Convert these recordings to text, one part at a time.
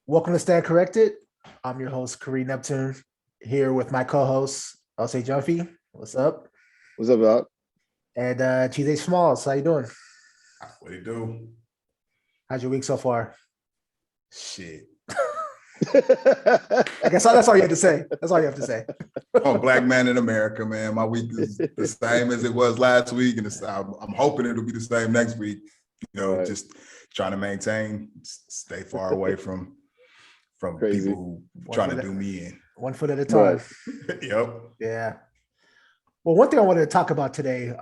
Welcome to Stand Corrected. I'm your host, Kareem Neptune, here with my co-host, I'll say Jumpy. What's up? What's up, Doc? And TJ Smalls. How you doing? What do you do? How's your week so far? Shit. I guess that's all you have to say. That's all you have to say. I'm a black man in America, man. My week is the same as it was last week, and I'm hoping it'll be the same next week. Right. Just trying to maintain, stay far away from Crazy. people who trying to do me in. 1 foot at a time. Right. Yep. Yeah. Well, one thing I wanted to talk about today,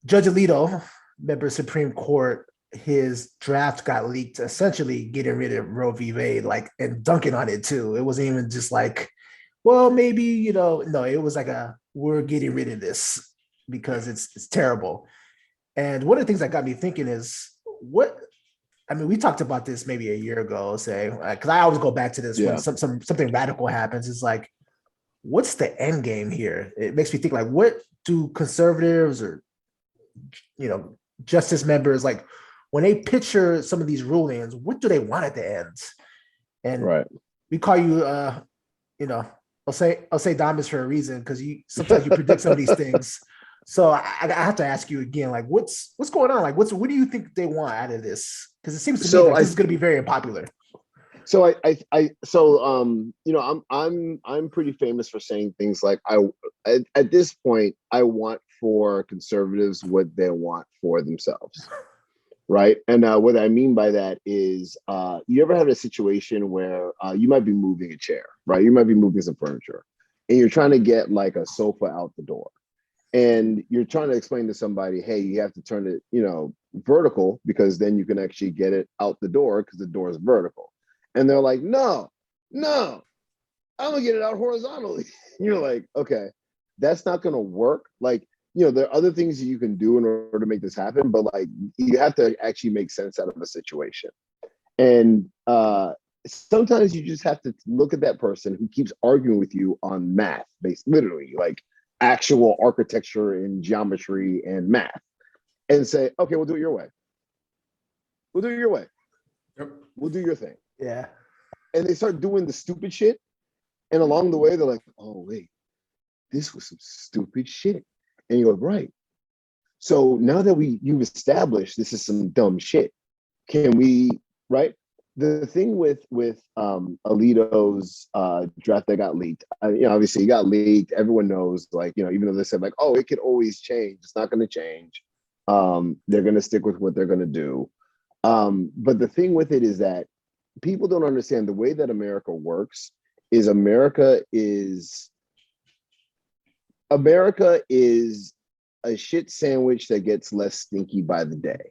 Judge Alito, member of Supreme Court, his draft got leaked, essentially getting rid of Roe v. Wade, and dunking on it too. It wasn't even just like, well, maybe, no, it was like we're getting rid of this because it's terrible. And one of the things that got me thinking is we talked about this maybe a year ago, say, because I always go back to this when something radical happens. It's like, what's the end game here? It makes me think, like, what do conservatives or, justice members, like, when they picture some of these rulings, what do they want at the end? And we call you, I'll say Diamonds for a reason, because sometimes you predict some of these things. So I have to ask you again, like, what's going on? Like, what do you think they want out of this? Because it seems to me like this is going to be very unpopular. So I'm pretty famous for saying things like, at this point, I want for conservatives what they want for themselves, right? And what I mean by that is, you ever had a situation where you might be moving a chair, right? You might be moving some furniture, and you're trying to get like a sofa out the door. And you're trying to explain to somebody, hey, you have to turn it, vertical, because then you can actually get it out the door because the door is vertical. And they're like, no, I'm gonna get it out horizontally. You're like, okay, that's not gonna work. Like, there are other things that you can do in order to make this happen, but like, you have to actually make sense out of a situation. And sometimes you just have to look at that person who keeps arguing with you on math, based literally, like actual architecture and geometry and math, and say, okay, we'll do it your way. We'll do it your way. Yep. We'll do your thing. Yeah. And they start doing the stupid shit. And along the way, they're like, oh, wait, this was some stupid shit. And you go, right. So now that you've established this is some dumb shit, can we, right? The thing with Alito's draft that got leaked, obviously it got leaked. Everyone knows, like, even though they said like, oh, it could always change. It's not going to change. They're going to stick with what they're going to do. But the thing with it is that people don't understand the way that America works. Is America is a shit sandwich that gets less stinky by the day.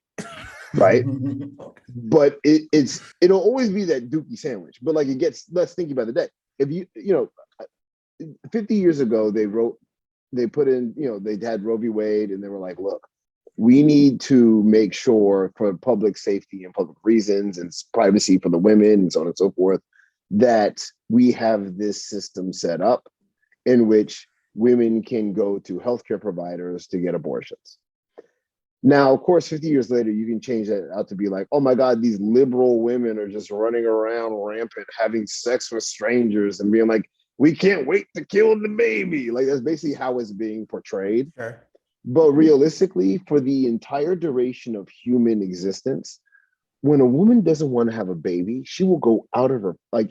Right. But it'll always be that dookie sandwich, but like, it gets less stinky by the day. If 50 years ago, they put in, they had Roe v. Wade, and they were like, look, we need to make sure, for public safety and public reasons and privacy for the women and so on and so forth, that we have this system set up in which women can go to healthcare providers to get abortions. Now, of course, 50 years later, you can change that out to be like, oh my God, these liberal women are just running around rampant, having sex with strangers and being like, we can't wait to kill the baby. Like, that's basically how it's being portrayed. Sure. But realistically, for the entire duration of human existence, when a woman doesn't want to have a baby, she will go out of her, like,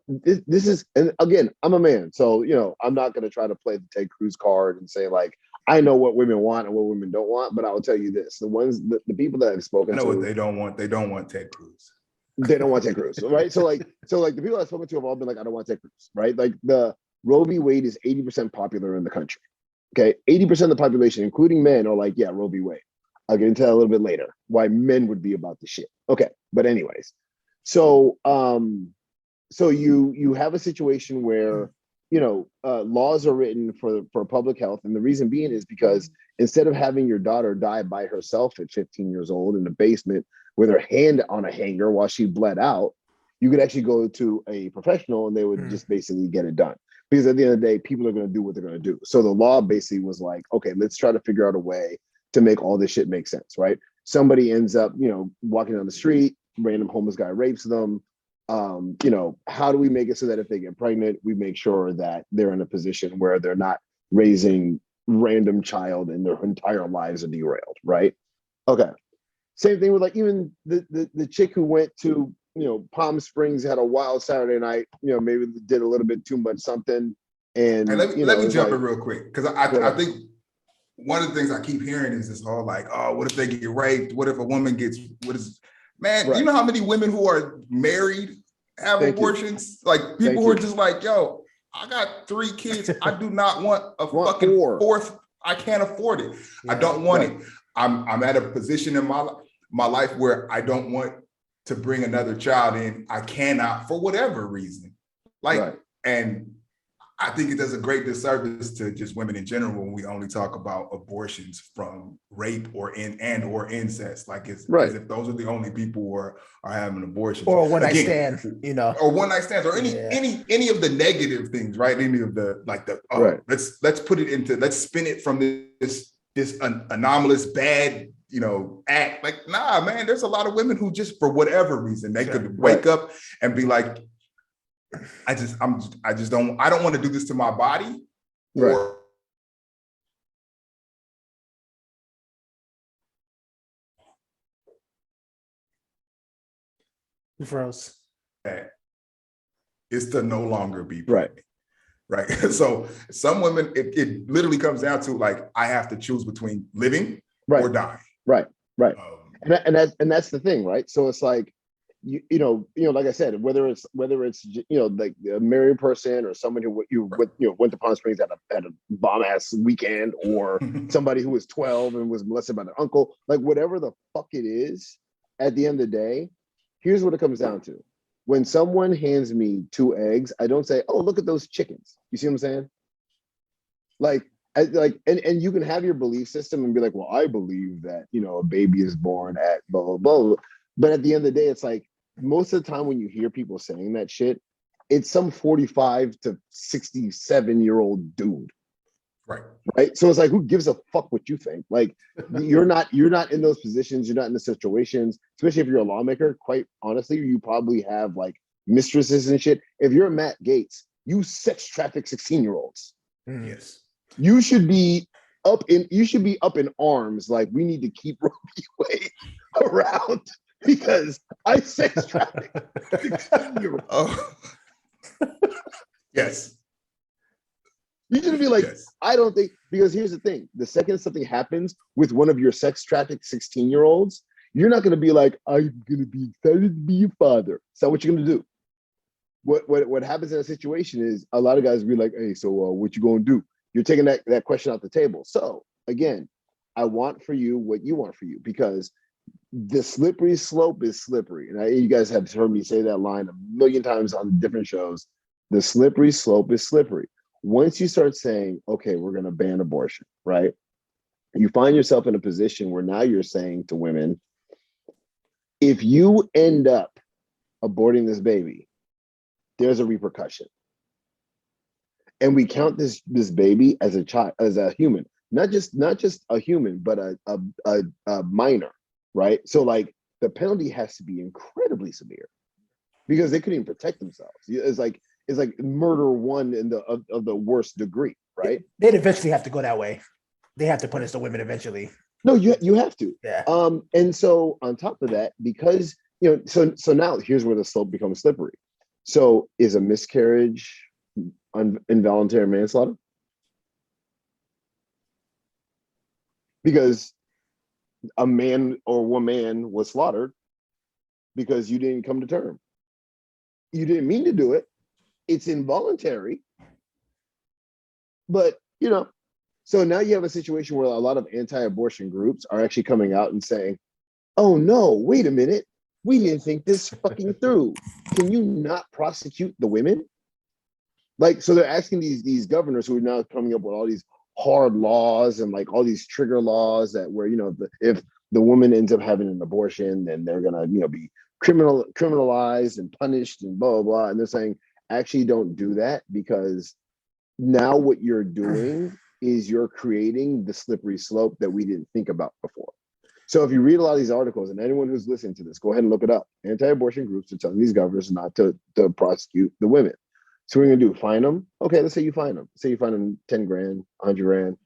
this is, and again, I'm a man, so, I'm not going to try to play the Ted Cruz card and say, like, I know what women want and what women don't want, but I will tell you this: the people that I've spoken to, what they don't want. They don't want Ted Cruz. They don't want Ted Cruz, right? So the people I've spoken to have all been like, I don't want Ted Cruz, right? Like, the Roe v. Wade is 80% popular in the country. Okay, 80% of the population, including men, are like, yeah, Roe v. Wade. I'll get into that a little bit later, why men would be about the shit. Okay, but anyways, so you have a situation where laws are written for public health, and the reason being is because instead of having your daughter die by herself at 15 years old in the basement with her hand on a hanger while she bled out, you could actually go to a professional and they would just basically get it done. Because at the end of the day, people are going to do what they're going to do. So the law basically was like, okay, let's try to figure out a way to make all this shit make sense, right? Somebody ends up, walking down the street, random homeless guy rapes them. How do we make it so that if they get pregnant, we make sure that they're in a position where they're not raising random child and their entire lives are derailed, right? Okay. Same thing with like even the chick who went to Palm Springs, had a wild Saturday night, maybe did a little bit too much something, and Hey, let me jump like, in real quick, because I think one of the things I keep hearing is this whole like, oh, what if they get raped? What if a woman gets, man, right. you know how many women who are married have Thank you. abortions? Like people Thank who are you. just like, yo, I got 3 kids. I do not want a Want fucking 4. fourth. I can't afford it. I Yeah. don't want Right. it. I'm at a position in my life where I don't want to bring another child in. I cannot for whatever reason. Like, Right. and I think it does a great disservice to just women in general when we only talk about abortions from rape or incest, like it's Right. as if those are the only people who are having abortions. Or a one night Again, stand, or one night stands, or Yeah. any of the negative things, right? Any of the like the Right. let's put it into, let's spin it from this anomalous bad act. Like, nah, man, there's a lot of women who just for whatever reason they could wake up and be like, I don't want to do this to my body. Right. Or froze. is to no longer be Right. pregnant. Right. So some women, it literally comes down to like, I have to choose between living Right. or dying. Right. Right. And that's the thing, right? So it's like, like I said, whether it's like a married person or somebody who went to Palm Springs at a bomb ass weekend, or somebody who was 12 and was molested by their uncle, like whatever the fuck it is, at the end of the day, here's what it comes down to. When someone hands me 2 eggs, I don't say, "Oh, look at those chickens." You see what I'm saying? And you can have your belief system and be like, "Well, I believe that a baby is born at blah blah blah," but at the end of the day, it's like most of the time when you hear people saying that shit, it's some 45 to 67-year-old dude. Right. So it's like, who gives a fuck what you think? Like, you're not in those positions, you're not in the situations, especially if you're a lawmaker. Quite honestly, you probably have like mistresses and shit. If you're Matt Gaetz, you sex traffic 16-year-olds. Yes. You should be up in arms, like, we need to keep Roe v. Wade around because I sex traffic 16-year-olds. Oh. Yes. You should be like, yes. I don't think, because here's the thing. The second something happens with one of your sex trafficked 16-year-olds, you're not going to be like, I'm going to be excited to be your father. It's not what you're going to do. What happens in a situation is a lot of guys be like, hey, so what you going to do? You're taking that question off the table. So again, I want for you what you want for you, because the slippery slope is slippery. And you guys have heard me say that line a million times on different shows. The slippery slope is slippery. Once you start saying, okay, we're going to ban abortion, right? You find yourself in a position where now you're saying to women, if you end up aborting this baby, there's a repercussion. And we count this baby as a child, as a human, not just a human, but a minor, right? So like the penalty has to be incredibly severe because they couldn't even protect themselves. It's like murder one of the worst degree, right? They'd eventually have to go that way. They have to punish the women eventually. No, you have to. Yeah. And so on top of that, because so now here's where the slope becomes slippery. So is a miscarriage involuntary manslaughter? Because a man or woman was slaughtered because you didn't come to term. You didn't mean to do it. It's involuntary. But, so now you have a situation where a lot of anti-abortion groups are actually coming out and saying, oh no, wait a minute. We didn't think this fucking through. Can you not prosecute the women? Like, so they're asking these governors who are now coming up with all these hard laws and like all these trigger laws that where, if the woman ends up having an abortion, then they're going to, be criminalized and punished and blah, blah, blah. And they're saying, actually don't do that, because now what you're doing is you're creating the slippery slope that we didn't think about before. So if you read a lot of these articles, and anyone who's listening to this, go ahead and look it up. Anti-abortion groups are telling these governors not to prosecute the women. So what are you gonna do? Fine them? Okay, let's say you fine them. Say you fine them 10 grand, 100 grand,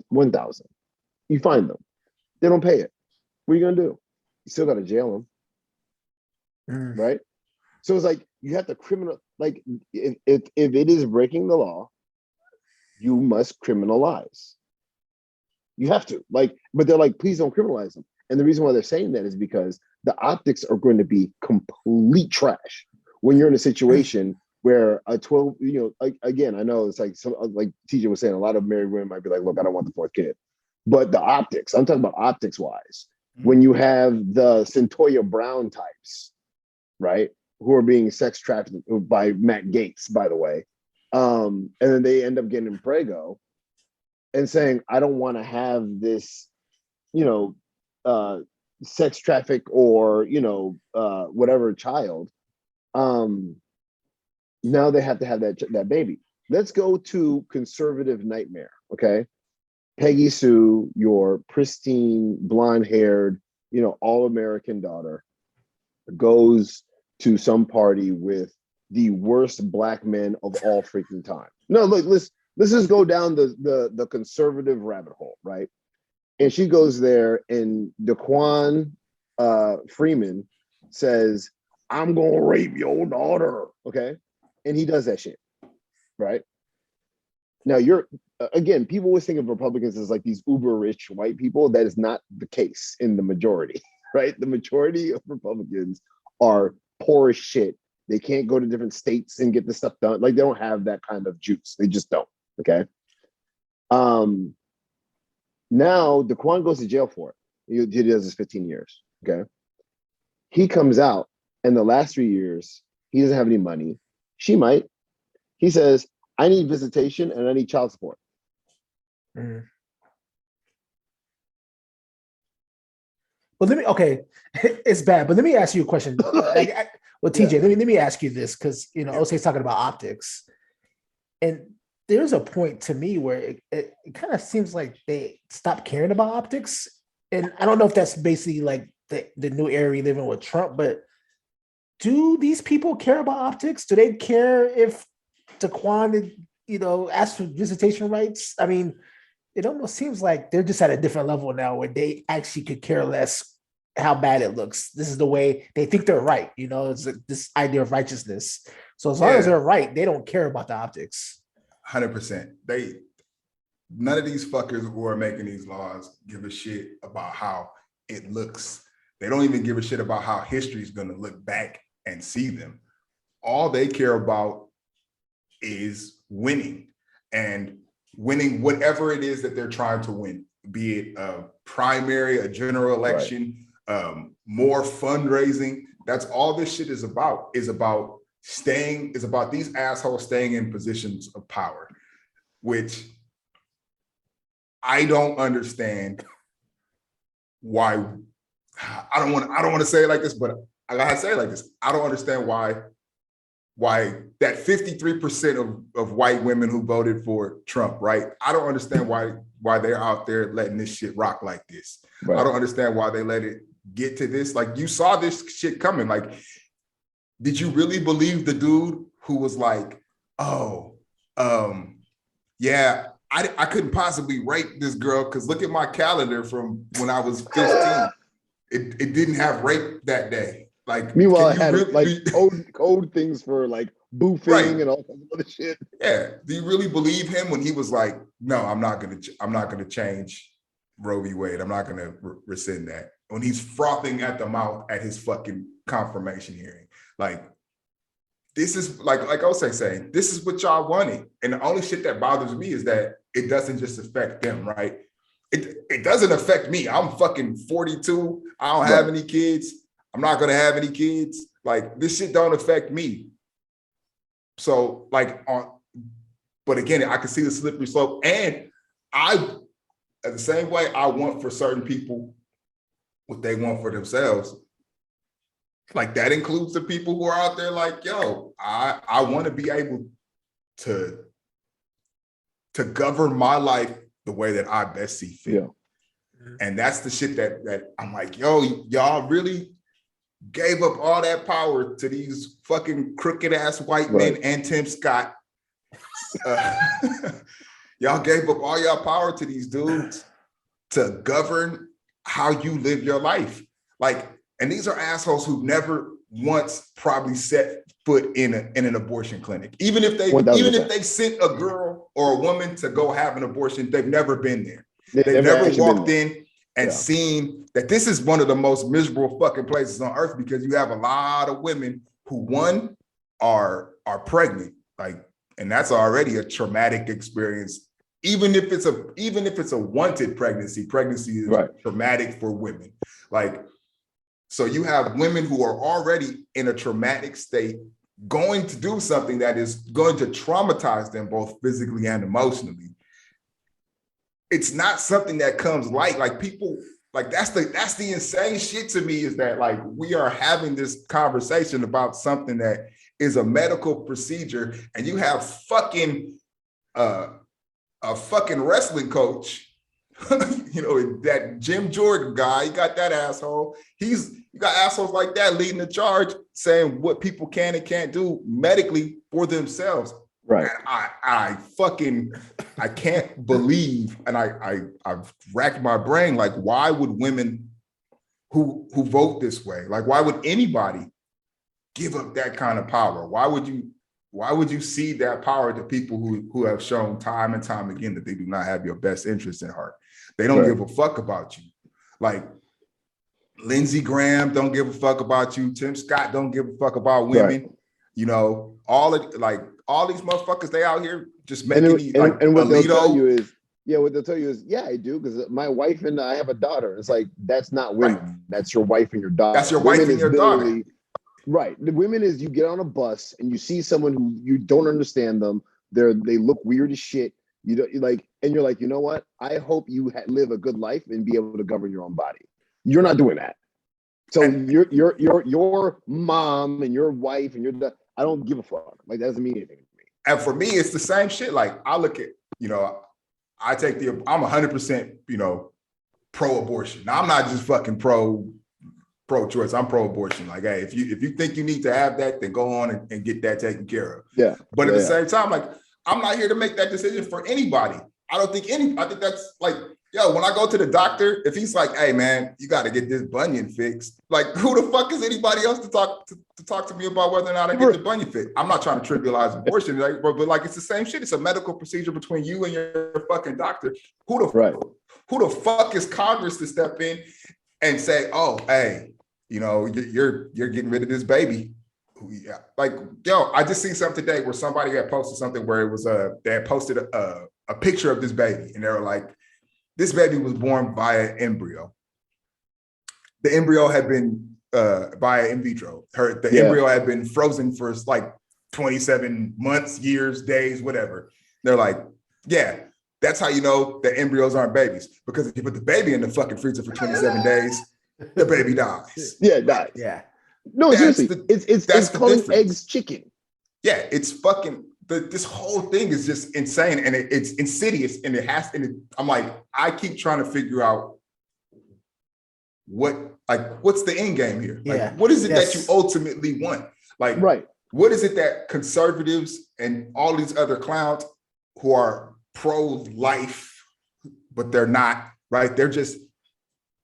1,000. You fine them. They don't pay it. What are you gonna do? You still gotta jail them, right? So it's like you have to criminal. Like if it is breaking the law, you must criminalize. You have to, like, but they're like, please don't criminalize them. And the reason why they're saying that is because the optics are going to be complete trash when you're in a situation where a 12, again, I know it's like like TJ was saying, a lot of married women might be like, look, I don't want the fourth kid. But the optics, I'm talking about optics wise, when you have the Centoya Brown types, right, who are being sex trafficked by Matt Gaetz, by the way, and then they end up getting prego and saying, I don't want to have this, sex traffic or, whatever child. Now they have to have that baby. Let's go to conservative nightmare, okay? Peggy Sue, your pristine, blonde-haired, all-American daughter, goes to some party with the worst black men of all freaking time. No, look, let's just go down the conservative rabbit hole, right? And she goes there, and Daquan Freeman says, I'm gonna rape your daughter, okay? And he does that shit, right? Now again, people always think of Republicans as like these uber rich white people. That is not the case in the majority, right? The majority of Republicans are poor as shit. They can't go to different states and get this stuff done. Like they don't have that kind of juice. They just don't, okay? Now Daquan goes to jail for it. He does his 15 years, okay? He comes out, and the last 3 years, he doesn't have any money. She might. He says, I need visitation and I need child support. But it's bad, but let me ask you a question. TJ, Yeah. let me ask you this, because Osei's talking about optics. And there's a point to me where it kind of seems like they stopped caring about optics. And I don't know if that's basically like the new era we live in with Trump, but do these people care about optics? Do they care if Daquan, asks for visitation rights? I mean, it almost seems like they're just at a different level now where they actually could care less how bad it looks. This is the way they think they're right. It's this idea of righteousness. So as long as they're right, they don't care about the optics. 100%. None of these fuckers who are making these laws give a shit about how it looks. They don't even give a shit about how history is going to look back and see them. All they care about is winning, and winning whatever it is that they're trying to win, be it a primary, a general election, more fundraising. That's all this shit is about these assholes staying in positions of power, which I don't understand why. I don't want to say it like this, but I gotta say it like this. I don't understand why that 53% of white women who voted for Trump, right? I don't understand why they're out there letting this shit rock like this. Right. I don't understand why they let it get to this. Like, you saw this shit coming. Like, did you really believe the dude who was like, yeah, I couldn't possibly rape this girl because look at my calendar from when I was 15. It didn't have rape that day. Like, meanwhile, I had code things for like boofing and all kinds of other shit. Yeah. Do you really believe him when he was like, no, I'm not gonna change Roe v. Wade. I'm not gonna rescind that. When he's frothing at the mouth at his fucking confirmation hearing. Like, this is like Osei saying, this is what y'all wanted. And the only shit that bothers me is that it doesn't just affect them, right? It doesn't affect me. I'm fucking 42. I don't have any kids. I'm not gonna have any kids. Like, this shit don't affect me. So but again, I can see the slippery slope. And at the same way I want for certain people what they want for themselves, like that includes the people who are out there like, yo, I want to be able to govern my life the way that I best see fit. And that's the shit that I'm like, yo, y'all really gave up all that power to these fucking crooked ass white men and Tim Scott. Y'all gave up all y'all power to these dudes to govern how you live your life. Like, and these are assholes who never once probably set foot in an abortion clinic. Even if they sent a girl or a woman to go have an abortion, they've never been there. They've never walked in and seen that this is one of the most miserable fucking places on earth, because you have a lot of women who, one, are pregnant, like, and that's already a traumatic experience. Even if it's a wanted pregnancy is traumatic for women. Like, so you have women who are already in a traumatic state going to do something that is going to traumatize them both physically and emotionally. It's not something that comes light. Like, people, like, that's the insane shit to me, is that, like, we are having this conversation about something that is a medical procedure, and you have a fucking wrestling coach, you know, that Jim Jordan guy, you got that asshole. You got assholes like that leading the charge, saying what people can and can't do medically for themselves. Right. And I can't believe, and I've racked my brain, like, why would women who vote this way, like, why would anybody give up that kind of power? Why would you cede that power to people who have shown time and time again that they do not have your best interest in heart? They don't give a fuck about you. Like, Lindsey Graham don't give a fuck about you. Tim Scott don't give a fuck about women. Right. You know, all these motherfuckers, they out here just making and what they'll tell you is, yeah, I do, because my wife and I have a daughter. It's like, that's not women. Right. That's your wife and your daughter. That's your wife and your daughter. Right. The women is, you get on a bus and you see someone who you don't understand them. They look weird as shit. You don't, like, and you're like, you know what? I hope you live a good life and be able to govern your own body. You're not doing that. So your mom and your wife and I don't give a fuck. Like, that doesn't mean anything to me. And for me, it's the same shit. Like, I look at, you know, I'm 100%, you know, pro-abortion. Now, I'm not just fucking pro-choice. I'm pro-abortion. Like, hey, if you think you need to have that, then go on and get that taken care of. Yeah. But at the same time, like, I'm not here to make that decision for anybody. I think that's like, yo, when I go to the doctor, if he's like, hey man, you got to get this bunion fixed, like, who the fuck is anybody else to talk to me about whether or not I get the bunion fixed? I'm not trying to trivialize abortion, like, but like, it's the same shit. It's a medical procedure between you and your fucking doctor. Who the fuck is Congress to step in and say, oh, hey, you know, you're getting rid of this baby? Yeah, like, yo, I just seen something today where somebody had posted something where it was they had posted a picture of this baby, and they were like, this baby was born via embryo. The embryo had been via in vitro. The embryo had been frozen for like 27 months, years, days, whatever. They're like, yeah, that's how you know that embryos aren't babies, because if you put the baby in the fucking freezer for 27 days, the baby dies. Yeah, it dies. Yeah. No, seriously, it's calling eggs chicken. Yeah, it's fucking, this whole thing is just insane, and it's insidious, and I'm like, I keep trying to figure out what's the end game here? Like, what is it that you ultimately want? Like, what is it that conservatives and all these other clowns who are pro-life, but they're not, right? They're just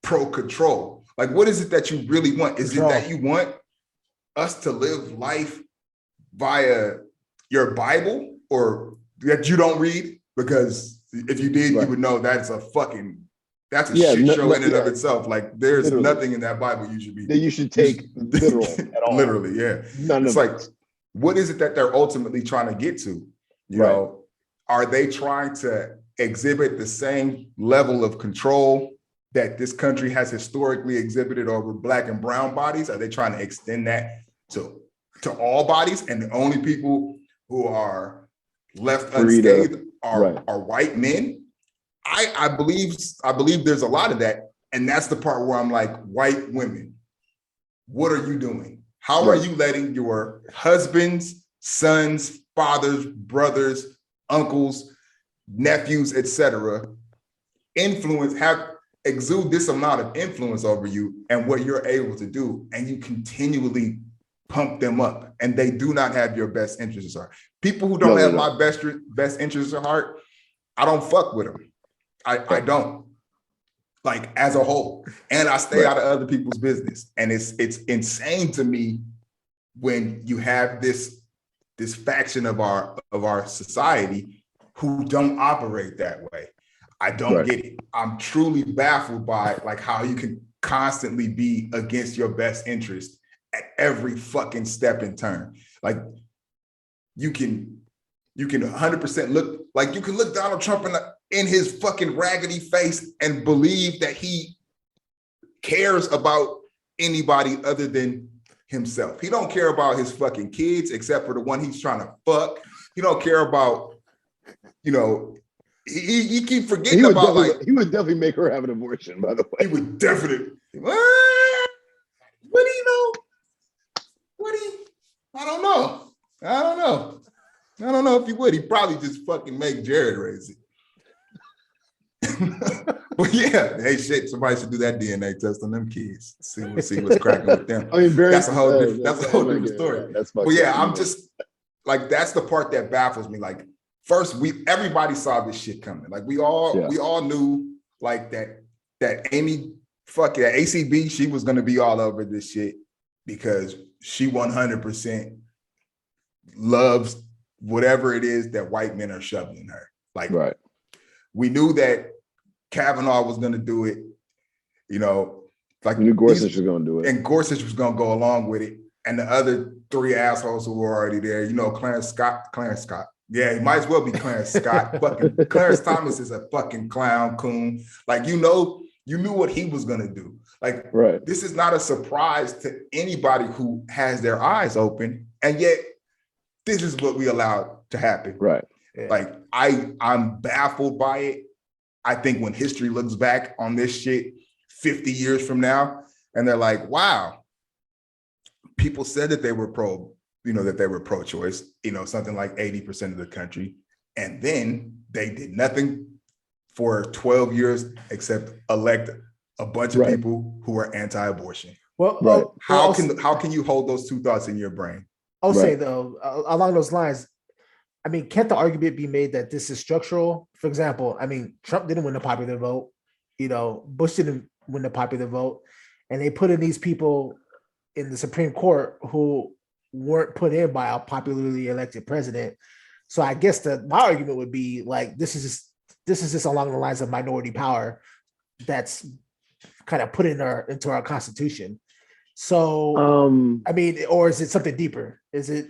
pro-control. Like, what is it that you really want? Is it that you want us to live life via your Bible, or that you don't read? Because if you did, you would know that's a shit show in and of itself. Like, there's nothing in that Bible you should take literal at all. Literally, yeah. It's like, what is it that they're ultimately trying to get to? You know, are they trying to exhibit the same level of control that this country has historically exhibited over Black and brown bodies? Are they trying to extend that to all bodies, and the only people who are left unscathed are white men? I believe there's a lot of that, and that's the part where I'm like, white women, what are you doing? How are you letting your husbands, sons, fathers, brothers, uncles, nephews, etc., exude this amount of influence over you and what you're able to do, and you continually pump them up, and they do not have your best interests at heart. People who don't have my best interests at heart, I don't fuck with them. I don't, like, as a whole, and I stay out of other people's business. And it's insane to me when you have this faction of our society who don't operate that way. I don't get it. I'm truly baffled by like how you can constantly be against your best interest at every fucking step and turn. Like you can 100% look, like you can look Donald Trump in his fucking raggedy face and believe that he cares about anybody other than himself. He don't care about his fucking kids except for the one he's trying to fuck. He don't care about, he keep forgetting about, like, he would definitely make her have an abortion, by the way. He would definitely. What do you know? I don't know. I don't know if he would. He'd probably just fucking make Jared raise it. But yeah, hey, shit, somebody should do that DNA test on them kids. See what's cracking with them. I mean, that's a whole different story. But yeah, I'm just like, that's the part that baffles me. Like, first, everybody saw this shit coming. Like, we all knew, like, that Amy, that ACB, she was gonna be all over this shit because she 100% loves whatever it is that white men are shoving her. Like, we knew that Kavanaugh was going to do it, like we knew Gorsuch was going to do it. And Gorsuch was going to go along with it. And the other three assholes who were already there, Clarence Scott. Yeah, he might as well be Clarence Scott. Fucking Clarence Thomas is a fucking clown coon. Like, you knew what he was going to do. Like, this is not a surprise to anybody who has their eyes open. And yet, this is what we allowed to happen. Right. Yeah. Like, I'm baffled by it. I think when history looks back on this shit 50 years from now, and they're like, wow, people said that they were pro-choice, something like 80% of the country. And then they did nothing for 12 years except elect a bunch of people who are anti-abortion. Well, how can you hold those two thoughts in your brain? I'll say, though, along those lines, I mean, can't the argument be made that this is structural? For example, I mean, Trump didn't win the popular vote. Bush didn't win the popular vote. And they put in these people in the Supreme Court who weren't put in by a popularly elected president. So I guess my argument would be like, this is just along the lines of minority power that's kind of put into our Constitution. So, I mean, or is it something deeper? Is it?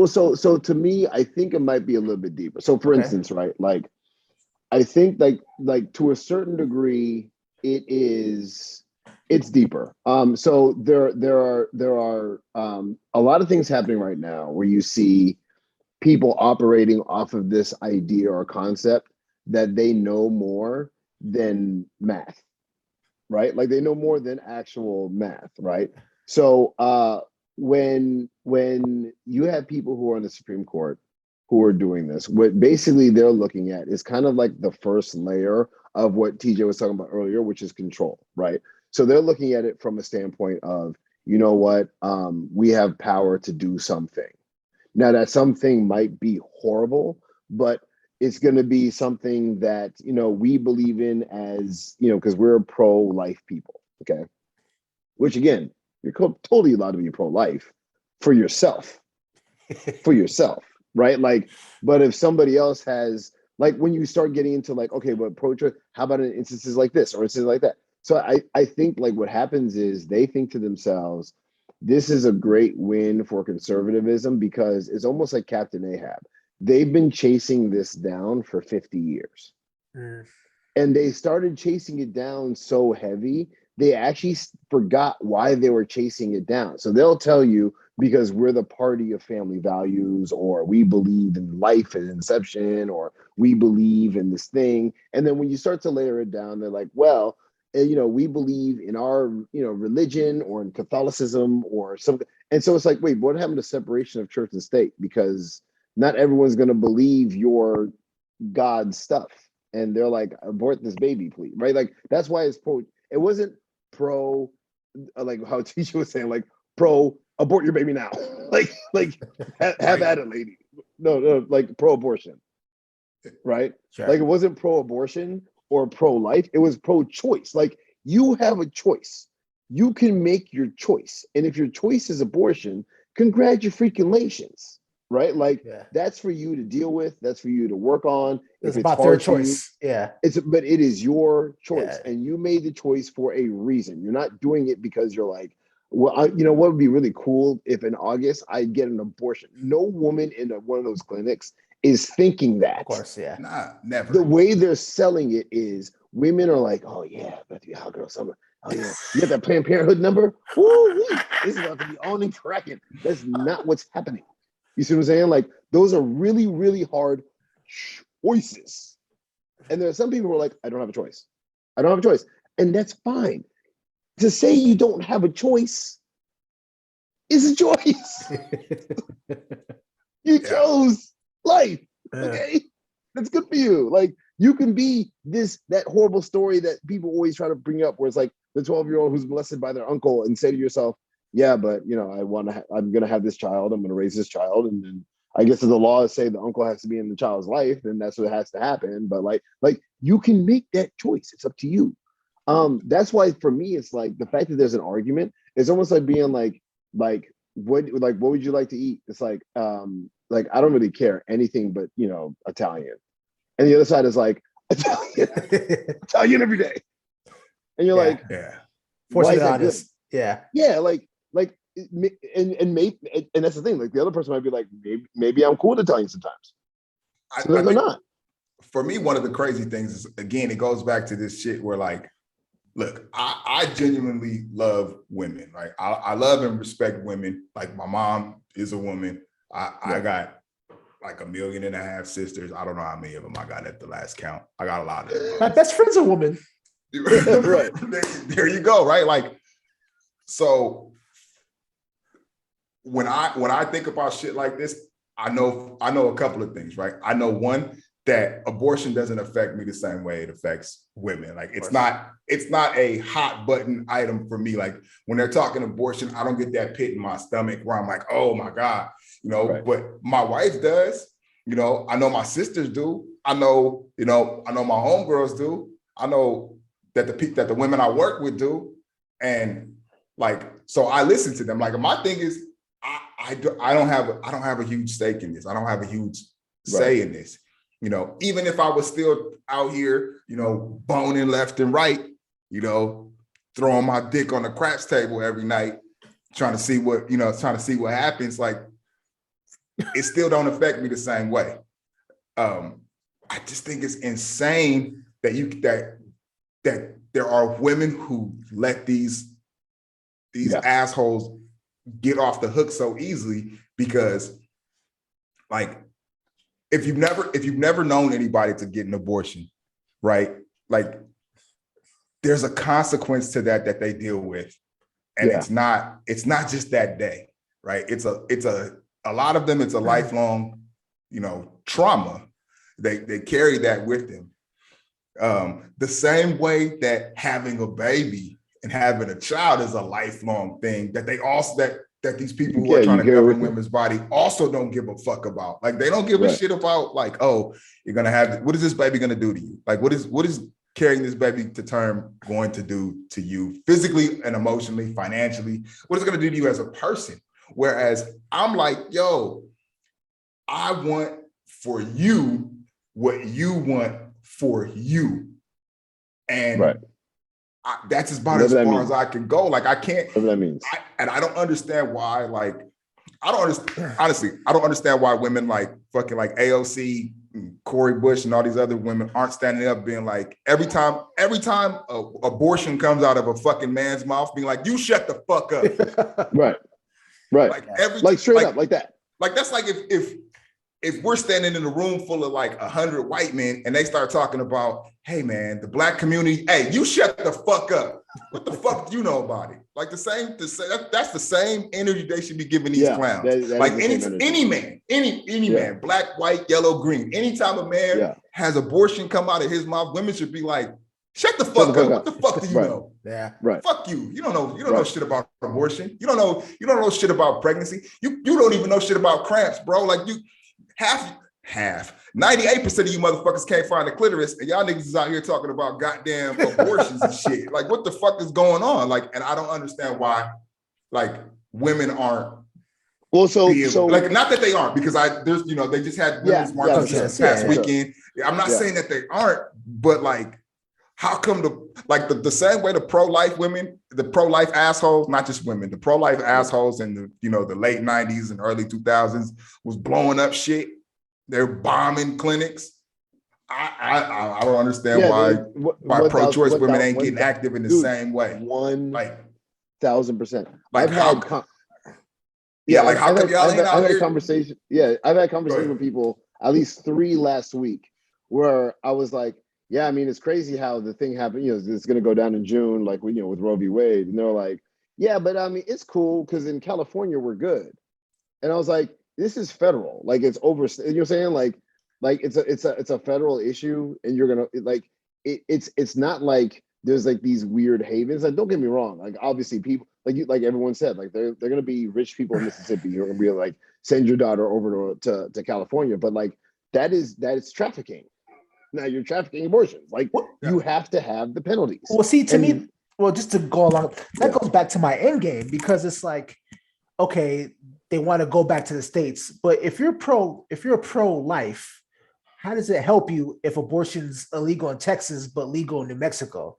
So to me, I think it might be a little bit deeper. So for instance, right, like, I think like to a certain degree, it's deeper. So there are a lot of things happening right now where you see people operating off of this idea or concept that they know more than math, right? Like, they know more than actual math, right? So when you have people who are on the Supreme Court who are doing this, what basically they're looking at is kind of like the first layer of what TJ was talking about earlier, which is control, right? So they're looking at it from a standpoint of, we have power to do something. Now, that something might be horrible, but it's going to be something that, we believe in as, because we're pro-life people, okay? Which, again, you're totally allowed to be pro-life for yourself, right? Like, but if somebody else has, like, when you start getting into like, okay, but pro-choice, how about in instances like this or instances like that? So I think like what happens is they think to themselves, this is a great win for conservatism because it's almost like Captain Ahab. They've been chasing this down for 50 years. And they started chasing it down so heavy, they actually forgot why they were chasing it down. So they'll tell you, because we're the party of family values, or we believe in life at inception, or we believe in this thing. And then when you start to layer it down, they're like, well, we believe in our, religion or in Catholicism or something. And so it's like, wait, what happened to separation of church and state? Because not everyone's going to believe your God stuff. and they're like, abort this baby, please, right? Like that's why it's pro. It wasn't pro, like how Tisha was saying, like pro abort your baby now, like have at it, lady. No, like pro abortion, right? Sure. Like it wasn't pro abortion or pro life. It was pro choice. Like you have a choice. You can make your choice, and if your choice is abortion, congratulations. Right? Like that's for you to deal with. That's for you to work on. It's If about it's their hard for you, choice. Yeah. but it is your choice, Yeah. and you made the choice for a reason. You're not doing it because you're like, well, you know what would be really cool if in August I get an abortion. No woman in one of those clinics is thinking that. Of course, yeah. Nah, never. The way they're selling it is women are like, oh yeah, about to be a hot girl summer. Oh yeah, you got that Planned Parenthood number? Woo, this is about to be on and cracking. That's not what's happening. You see what I'm saying? Like those are really, really hard choices. And there are some people who are like, I don't have a choice. I don't have a choice. And that's fine. To say you don't have a choice is a choice. You chose life. Okay. That's good for you. Like you can be that horrible story that people always try to bring up where it's like the 12-year-old who's molested by their uncle and say to yourself, yeah, but you know, I'm going to have this child. I'm going to raise this child. And then I guess if the laws say the uncle has to be in the child's life, then that's what has to happen. But like you can make that choice. It's up to you. That's why for me, it's like the fact that there's an argument, it's almost like being like what would you like to eat? It's like I don't really care anything but, you know, Italian. And the other side is like Italian every day. And you're like, Fortunately honest. Good? Yeah, and that's the thing. Like the other person might be like, maybe I'm cool with Italian sometimes. So they're not. For me, one of the crazy things is, again, it goes back to this shit where like, look, I genuinely love women, right? I love and respect women. Like my mom is a woman. I got like 1.5 million sisters. I don't know how many of them I got at the last count. I got a lot of them. My best friend's a woman. Right. There you go, right? Like, so when I think about shit like this, I know a couple of things, right? I know one, that abortion doesn't affect me the same way it affects women. Like it's not a hot button item for me. Like when they're talking abortion, I don't get that pit in my stomach where I'm like, oh my God, you know, but my wife does, you know, I know my sisters do. I know my homegirls do. I know that the women I work with do. And like, so I listen to them. Like my thing is, I don't have a huge stake in this. I don't have a huge say in this. You know, even if I was still out here, you know, boning left and right, you know, throwing my dick on the craps table every night, trying to see what happens, like it still don't affect me the same way. I just think it's insane that there are women who let these assholes get off the hook so easily, because like if you've never known anybody to get an abortion, right? Like there's a consequence to that they deal with. And it's not just that day, right? It's a lot of them, it's a lifelong, you know, trauma. They carry that with them. The same way that having a baby and having a child is a lifelong thing, that that these people who are trying to govern women's body also don't give a fuck about. Like they don't give a shit about like, oh, you're gonna have, what is this baby gonna do to you? Like what is carrying this baby to term going to do to you physically and emotionally, financially? What is it gonna do to you as a person? Whereas I'm like, yo, I want for you what you want for you. And that's about as far as I can go. Like I can't, whatever that means. And I don't understand why, like, honestly, I don't understand why women like fucking like AOC, Cori Bush and all these other women aren't standing up being like, every time abortion comes out of a fucking man's mouth, being like, you shut the fuck up. Right. Like straight up like that. Like that's like if if we're standing in a room full of like 100 white men and they start talking about, hey man, the black community, hey, you shut the fuck up. What the fuck do you know about it? Like that's the same energy they should be giving these clowns. That like any man, black, white, yellow, green. Anytime a man has abortion come out of his mouth, women should be like, shut the fuck up. What the fuck do you know? Yeah. Right. Fuck you. You don't know shit about abortion. You don't know shit about pregnancy. You don't even know shit about cramps, bro. Like you half 98% of you motherfuckers can't find the clitoris, and y'all niggas is out here talking about goddamn abortions and shit. Like what the fuck is going on? Like, and I don't understand why like women aren't. Well, so like not that they aren't, because there's they just had women's march this past weekend. I'm not saying that they aren't, but like how come the same way the pro-life women, the pro-life assholes, not just women, the pro-life assholes in the late 90s and early 2000s was blowing up shit. They're bombing clinics. I don't understand why pro-choice women ain't getting active in the same way. 1,000%. Like how come y'all ain't out here? Conversation. Yeah, I've had conversations with people, at least 3 last week, where I was like, yeah, I mean, it's crazy how the thing happened. It's going to go down in June, like with Roe v. Wade, and they're like, yeah, but I mean, it's cool because in California we're good. And I was like, this is federal, like it's over. You know what I'm saying? Like it's a federal issue, and you're gonna like it's not like there's like these weird havens. Like, don't get me wrong. Like obviously people like everyone said, like they're gonna be rich people in Mississippi. You're gonna be like send your daughter over to California, but like that is trafficking. Now you're trafficking abortions. Like you have to have the penalties. Well, see, to me, just to go along, that goes back to my Endgame, because it's like, okay, they want to go back to the States, but if you're pro-life, how does it help you if abortion's illegal in Texas but legal in New Mexico?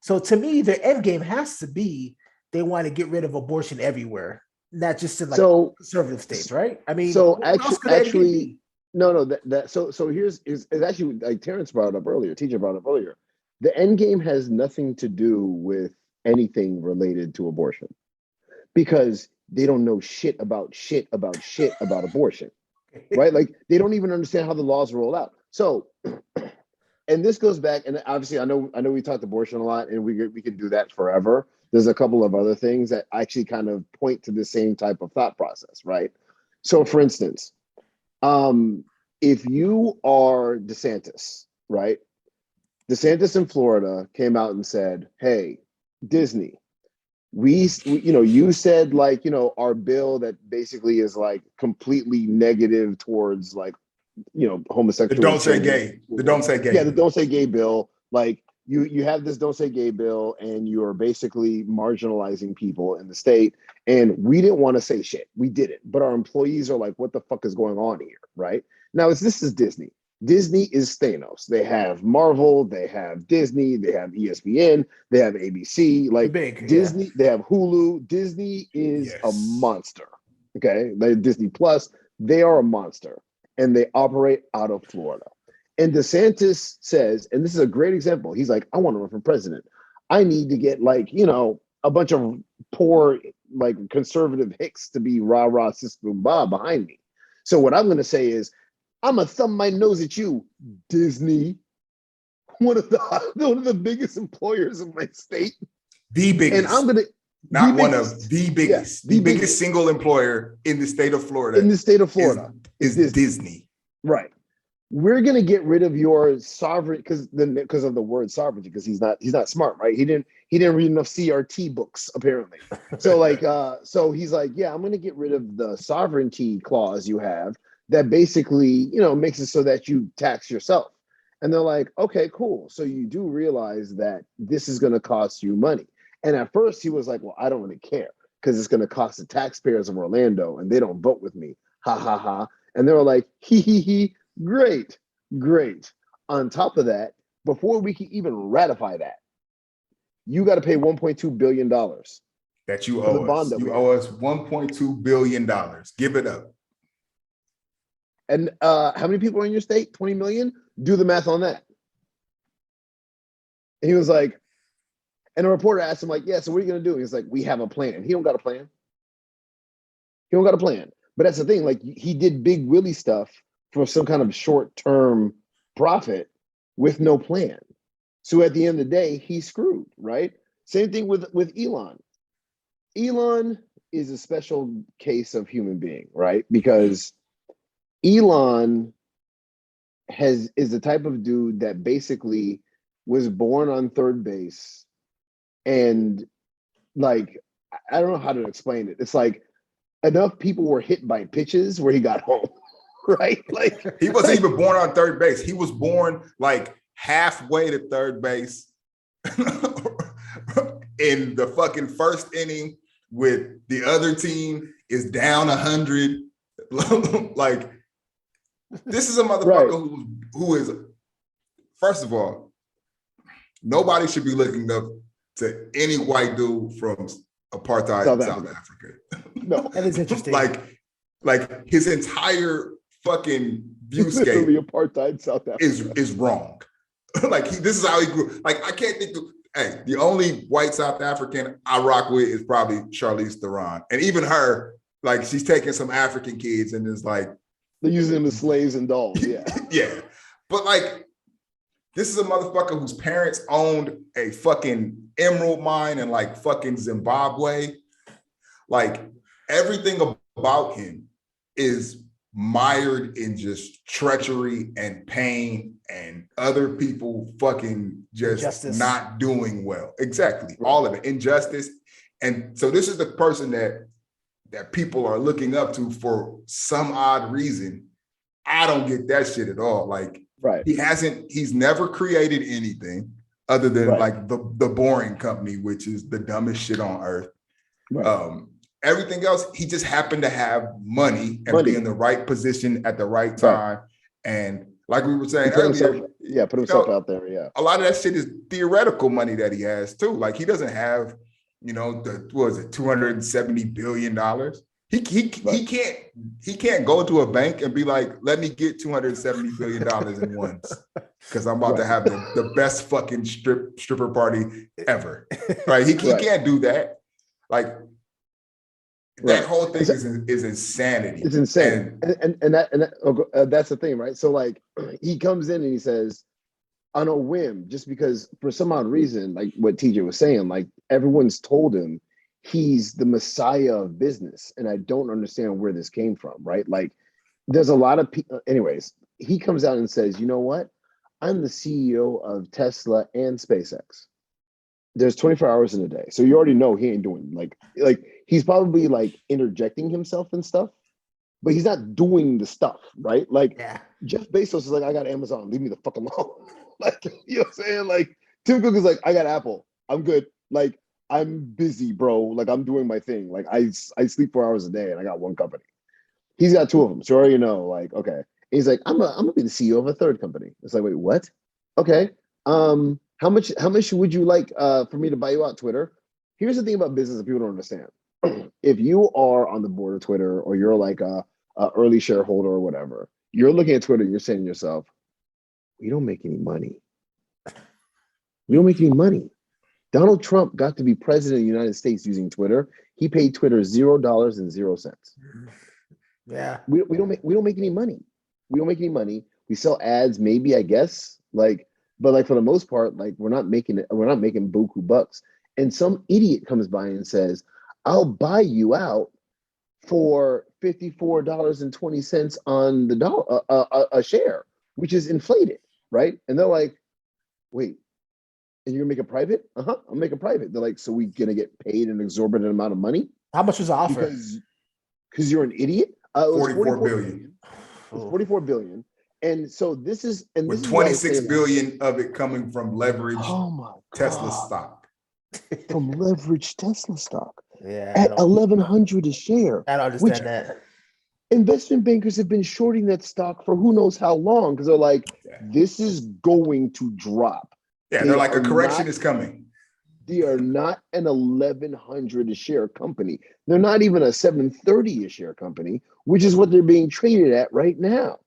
So to me, the Endgame has to be they want to get rid of abortion everywhere, not just in like conservative states, right? I mean, so actually. No, so here's actually like Terrence brought it up earlier, teacher brought it up earlier. The end game has nothing to do with anything related to abortion, because they don't know shit about abortion, right? Like they don't even understand how the laws roll out. So, and this goes back, and obviously I know we talked abortion a lot, and we could do that forever. There's a couple of other things that actually kind of point to the same type of thought process, right? So, for instance, if you are DeSantis, right? DeSantis in Florida came out and said, "Hey, Disney, we you said like, our bill that basically is like completely negative towards like, homosexual. The don't say gay. Yeah, the don't say gay bill. Like you have this don't say gay bill, and you are basically marginalizing people in the state. And we didn't want to say shit. We did it. But our employees are like, what the fuck is going on here? Right? Now, this is Disney. Disney is Thanos. They have Marvel, they have Disney, they have ESPN, they have ABC, like Disney, they have Hulu. Disney is a monster. Okay. Disney Plus, they are a monster, and they operate out of Florida. And DeSantis says, and this is a great example, he's like, I want to run for president. I need to get like, a bunch of poor, like conservative hicks to be rah rah sis boom bah behind me. So what I'm going to say is, I'm gonna thumb my nose at you, Disney, one of the biggest employers in my state, the biggest. And I'm gonna the biggest single employer in the state of Florida. Is Disney, right? We're gonna get rid of your sovereign because of the word sovereignty, because he's not smart, right? He didn't read enough CRT books apparently. So like so he's like, yeah, I'm gonna get rid of the sovereignty clause you have that basically, makes it so that you tax yourself. And they're like, okay, cool. So you do realize that this is going to cost you money. And at first he was like, well, I don't really care because it's going to cost the taxpayers of Orlando and they don't vote with me. Ha, ha, ha. And they were like, he, great. On top of that, before we can even ratify that, you got to pay $1.2 billion. That you owe us. You owe us $1.2 billion. Give it up. And how many people are in your state? 20 million? Do the math on that. And he was like, and a reporter asked him, like, yeah, so what are you going to do? He's like, we have a plan. He don't got a plan. But that's the thing. Like, he did Big Willie stuff for some kind of short-term profit with no plan. So at the end of the day, he's screwed, right? Same thing with Elon. Elon is a special case of human being, right? Because Elon is the type of dude that basically was born on third base, and like, I don't know how to explain it. It's like enough people were hit by pitches where he got home, right? Like he wasn't even born on third base. He was born like halfway to third base in the fucking first inning with the other team is down 100. Like, this is a motherfucker who is, first of all, nobody should be looking up to any white dude from apartheid South Africa. No, that is interesting. like his entire fucking viewscape apartheid South Africa is wrong. Like, this is how he grew. Like, I can't think of, hey, the only white South African I rock with is probably Charlize Theron. And even her, like, she's taking some African kids and is like, they're using them as slaves and dolls. Yeah. Yeah. But like, this is a motherfucker whose parents owned a fucking emerald mine in like fucking Zimbabwe. Like, everything about him is mired in just treachery and pain and other people fucking just Injustice. Not doing well. Exactly. All of it. Injustice. And so this is the person that people are looking up to for some odd reason. I don't get that shit at all. Like, he's never created anything other than like the Boring Company, which is the dumbest shit on earth. Everything else, he just happened to have money and be in the right position at the right time. And like we were saying earlier, put himself out there. Yeah. A lot of that shit is theoretical money that he has too. Like, he doesn't have, $270 billion. He can't go to a bank and be like, let me get $270 billion in ones, because I'm about to have the best fucking stripper party ever. Right? He can't do that. Like, that whole thing is insanity. It's insane. And that's the thing, right? So like, he comes in and he says, on a whim, just because for some odd reason, like what TJ was saying, like, everyone's told him he's the messiah of business. And I don't understand where this came from, right? Like, there's a lot of people. Anyways, he comes out and says, you know what? I'm the CEO of Tesla and SpaceX. There's 24 hours in a day. So you already know he ain't doing like he's probably like interjecting himself and stuff, but he's not doing the stuff, right? Like, Jeff Bezos is like, I got Amazon, leave me the fuck alone. Like, you know what I'm saying? Like, Tim Cook is like, I got Apple, I'm good. Like, I'm busy, bro. Like, I'm doing my thing. Like, I sleep 4 hours a day and I got one company. He's got two of them. So you already know, like, okay. And he's like, I'm gonna be the CEO of a third company. It's like, wait, what? Okay. How much would you like for me to buy you out, Twitter? Here's the thing about business that people don't understand. If you are on the board of Twitter, or you're like a early shareholder or whatever, you're looking at Twitter and you're saying to yourself, we don't make any money. We don't make any money. Donald Trump got to be president of the United States using Twitter. He paid Twitter $0.00. Yeah. We don't make any money. We don't make any money. We sell ads, maybe, I guess. Like, but like, for the most part, like, we're not making buku bucks. And some idiot comes by and says, I'll buy you out for $54.20 on the dollar a share, which is inflated, right? And they're like, wait, and you're gonna make it private? I'll make it private. They're like, so we gonna get paid an exorbitant amount of money? How much was the offer? Because you're an idiot. It was 44 billion. It was 44 billion. And so this is, and with this 26 is billion of it coming from leveraged Tesla God. stock. From leveraged Tesla stock. Yeah. At 1,100 a share. I don't understand that. Investment bankers have been shorting that stock for who knows how long, because they're like, this is going to drop. Yeah, they're like, a correction is coming. They are not an 1,100 a share company. They're not even a 730 a share company, which is what they're being traded at right now.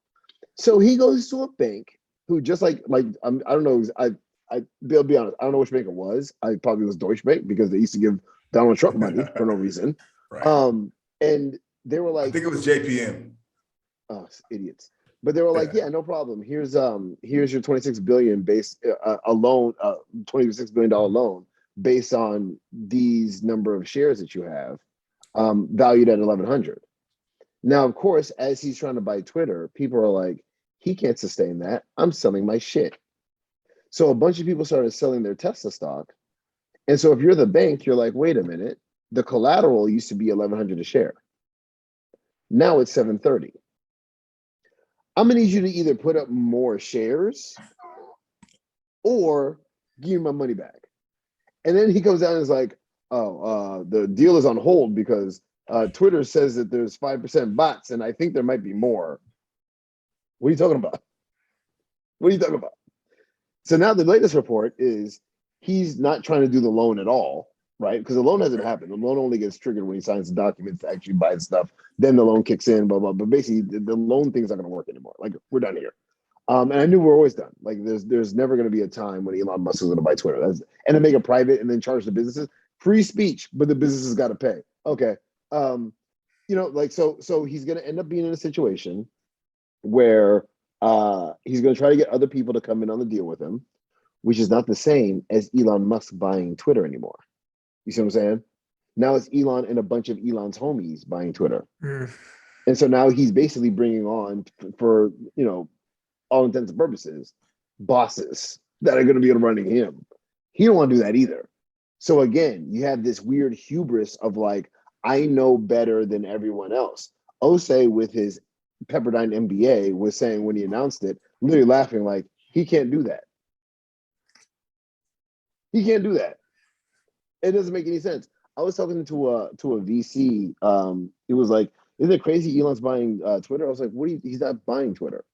So he goes to a bank who, just like I don't know, they'll be honest, I don't know which bank it was. I probably was Deutsche Bank, because they used to give Donald Trump money for no reason. Right. And they were like, I think it was JPM. Oh, idiots. But they were like, yeah, no problem. Here's your 26 billion base a loan, $26 billion loan based on these number of shares that you have, valued at 1,100. Now, of course, as he's trying to buy Twitter, people are like, he can't sustain that. I'm selling my shit. So a bunch of people started selling their Tesla stock. And so if you're the bank, you're like, wait a minute, the collateral used to be 1,100 a share. Now it's 730. I'm gonna need you to either put up more shares or give me my money back. And then he comes down and is like, oh, the deal is on hold because Twitter says that there's 5% bots, and I think there might be more. What are you talking about? What are you talking about? So now the latest report is he's not trying to do the loan at all, right? Because the loan hasn't happened. The loan only gets triggered when he signs the documents to actually buy the stuff. Then the loan kicks in, blah, blah. But basically, the loan thing's not going to work anymore. Like, we're done here. And I knew we're always done. Like, there's never going to be a time when Elon Musk is going to buy Twitter. And to make it private and then charge the businesses. Free speech, but the businesses got to pay. Okay. So he's going to end up being in a situation where he's going to try to get other people to come in on the deal with him, which is not the same as Elon Musk buying Twitter anymore. You see what I'm saying? Now it's Elon and a bunch of Elon's homies buying Twitter. And so now he's basically bringing on, for all intents and purposes, bosses that are going to be running him. He don't want to do that either. So again, you have this weird hubris of like, I know better than everyone else. Osei, with his Pepperdine MBA, was saying when he announced it, literally laughing, like, he can't do that. He can't do that. It doesn't make any sense. I was talking to a VC. It was like, isn't it crazy Elon's buying Twitter? I was like, he's not buying Twitter.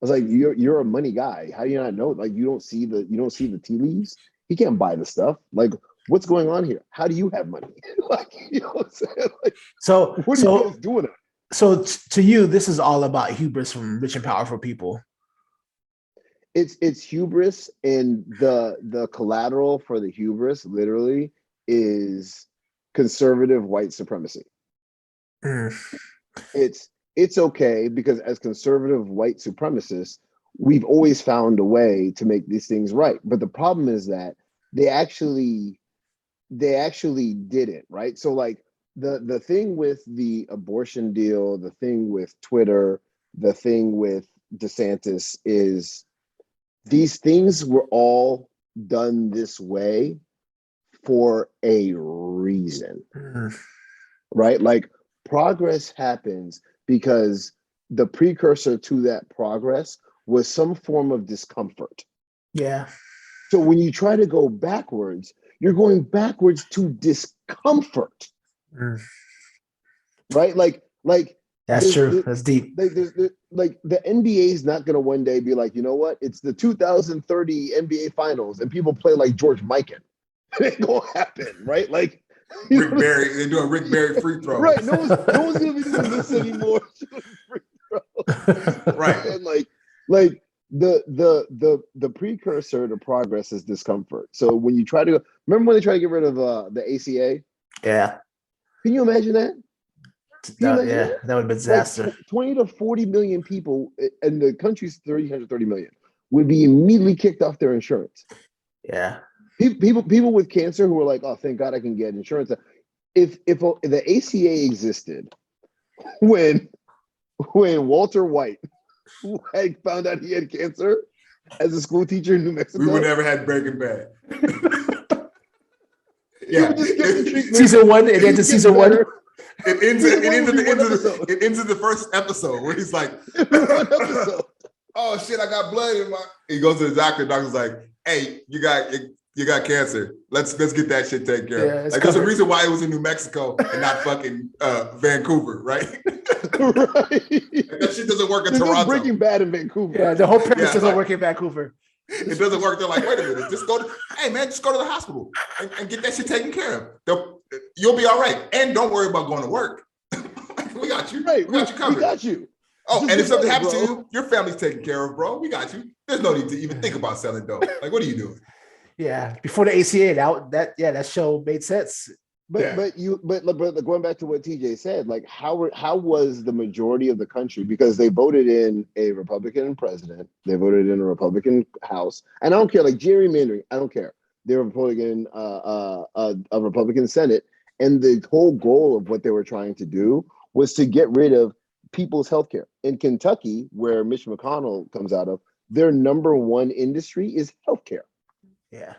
I was like, you're a money guy. How do you not know? Like, you don't see the tea leaves? He can't buy the stuff. Like, what's going on here? How do you have money? Like, you know what I'm saying? Like, so what are you guys doing? So to you, this is all about hubris from rich and powerful people. It's hubris, and the collateral for the hubris literally is conservative white supremacy. It's okay because as conservative white supremacists, we've always found a way to make these things right. But the problem is that they actually did it, right? So like the thing with the abortion deal, the thing with Twitter, the thing with DeSantis is these things were all done this way for a reason, right? Like, progress happens because the precursor to that progress was some form of discomfort. Yeah. So when you try to go backwards, you're going backwards to discomfort, right? Like that's true. That's deep. Like the NBA is not going to one day be like, you know what? It's the 2030 NBA Finals, and people play like George Mikan. It ain't gonna happen, right? Like Rick Barry, they're doing Rick Barry free throws. Right. No one's gonna be doing this anymore. Right. And like the precursor to progress is discomfort. So when you try to remember when they try to get rid of the ACA? Yeah. Can you imagine that? That would have been disaster. Like 20 to 40 million people, and the country's 330 million, would be immediately kicked off their insurance. Yeah. People with cancer who are like, oh, thank God I can get insurance. If the ACA existed when Walter White had found out he had cancer as a school teacher in New Mexico, we would never had Breaking Bad. Yeah, season one. It ends in season one. It ends in the first episode where he's like, "Oh shit, I got blood in my." He goes to the doctor. The doctor's like, "Hey, you got cancer. Let's get that shit taken care of." Like, there's a reason why it was in New Mexico and not fucking Vancouver, right? Right. That shit doesn't work in There's Toronto. No Breaking Bad in Vancouver. Yeah, the whole premise doesn't work in Vancouver. It doesn't work. They're like, wait a minute, just go to the hospital and get that shit taken care of. You'll be all right. And don't worry about going to work. We got you. Right. We got you covered. We got you. Oh, and if something happens to you, your family's taken care of, bro. We got you. There's no need to even think about selling dope. Like, what are you doing? Yeah. Before the ACA, that show made sense. But going back to what TJ said, like how was the majority of the country, because they voted in a Republican president, they voted in a Republican House, and I don't care, like gerrymandering, I don't care. They were voting in a Republican Senate, and the whole goal of what they were trying to do was to get rid of people's healthcare. In Kentucky, where Mitch McConnell comes out of, their number one industry is healthcare. Yeah.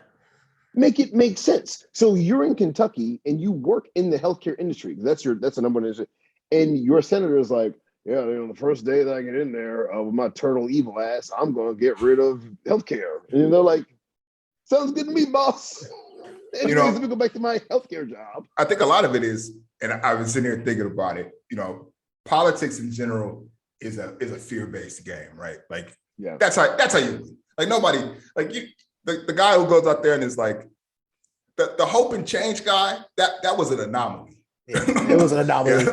Make it make sense. So you're in Kentucky and you work in the healthcare industry. That's the number one industry. And your senator is like, yeah, the first day that I get in there with my turtle evil ass, I'm gonna get rid of healthcare. And they're like, sounds good to me, boss. Anyways, let me go back to my healthcare job. I think a lot of it is, and I've been sitting here thinking about it, politics in general is a fear-based game, right? Like, yeah, that's how you win. Like nobody, like you, the guy who goes out there and is like, the hope and change guy, that was an anomaly. Yeah, it was an anomaly.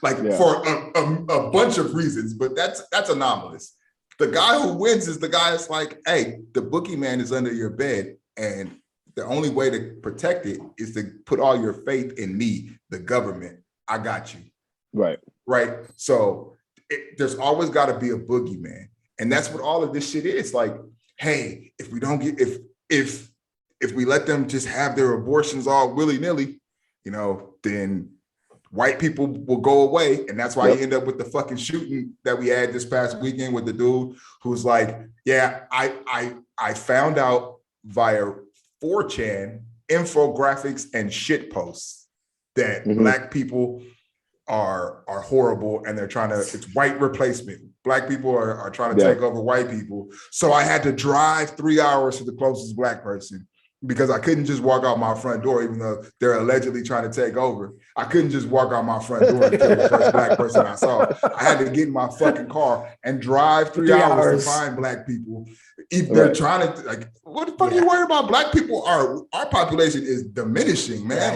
For a bunch of reasons, but that's anomalous. The guy who wins is the guy that's like, hey, the boogeyman is under your bed, and the only way to protect it is to put all your faith in me, the government. I got you. Right. So there's always got to be a boogeyman. And that's what all of this shit is. Like, hey, if we don't get, if we let them just have their abortions all willy-nilly, then white people will go away. And that's why you end up with the fucking shooting that we had this past weekend with the dude who's like, yeah, I found out via 4chan infographics and shit posts that Black people are horrible, and they're trying to, it's white replacement. Black people are trying to take over white people. So I had to drive 3 hours to the closest Black person because I couldn't just walk out my front door, even though they're allegedly trying to take over. I couldn't just walk out my front door and kill the first Black person I saw. I had to get in my fucking car and drive 3 hours to find Black people. If they're trying to, like, what the fuck are you worried about? Black people our population is diminishing, man.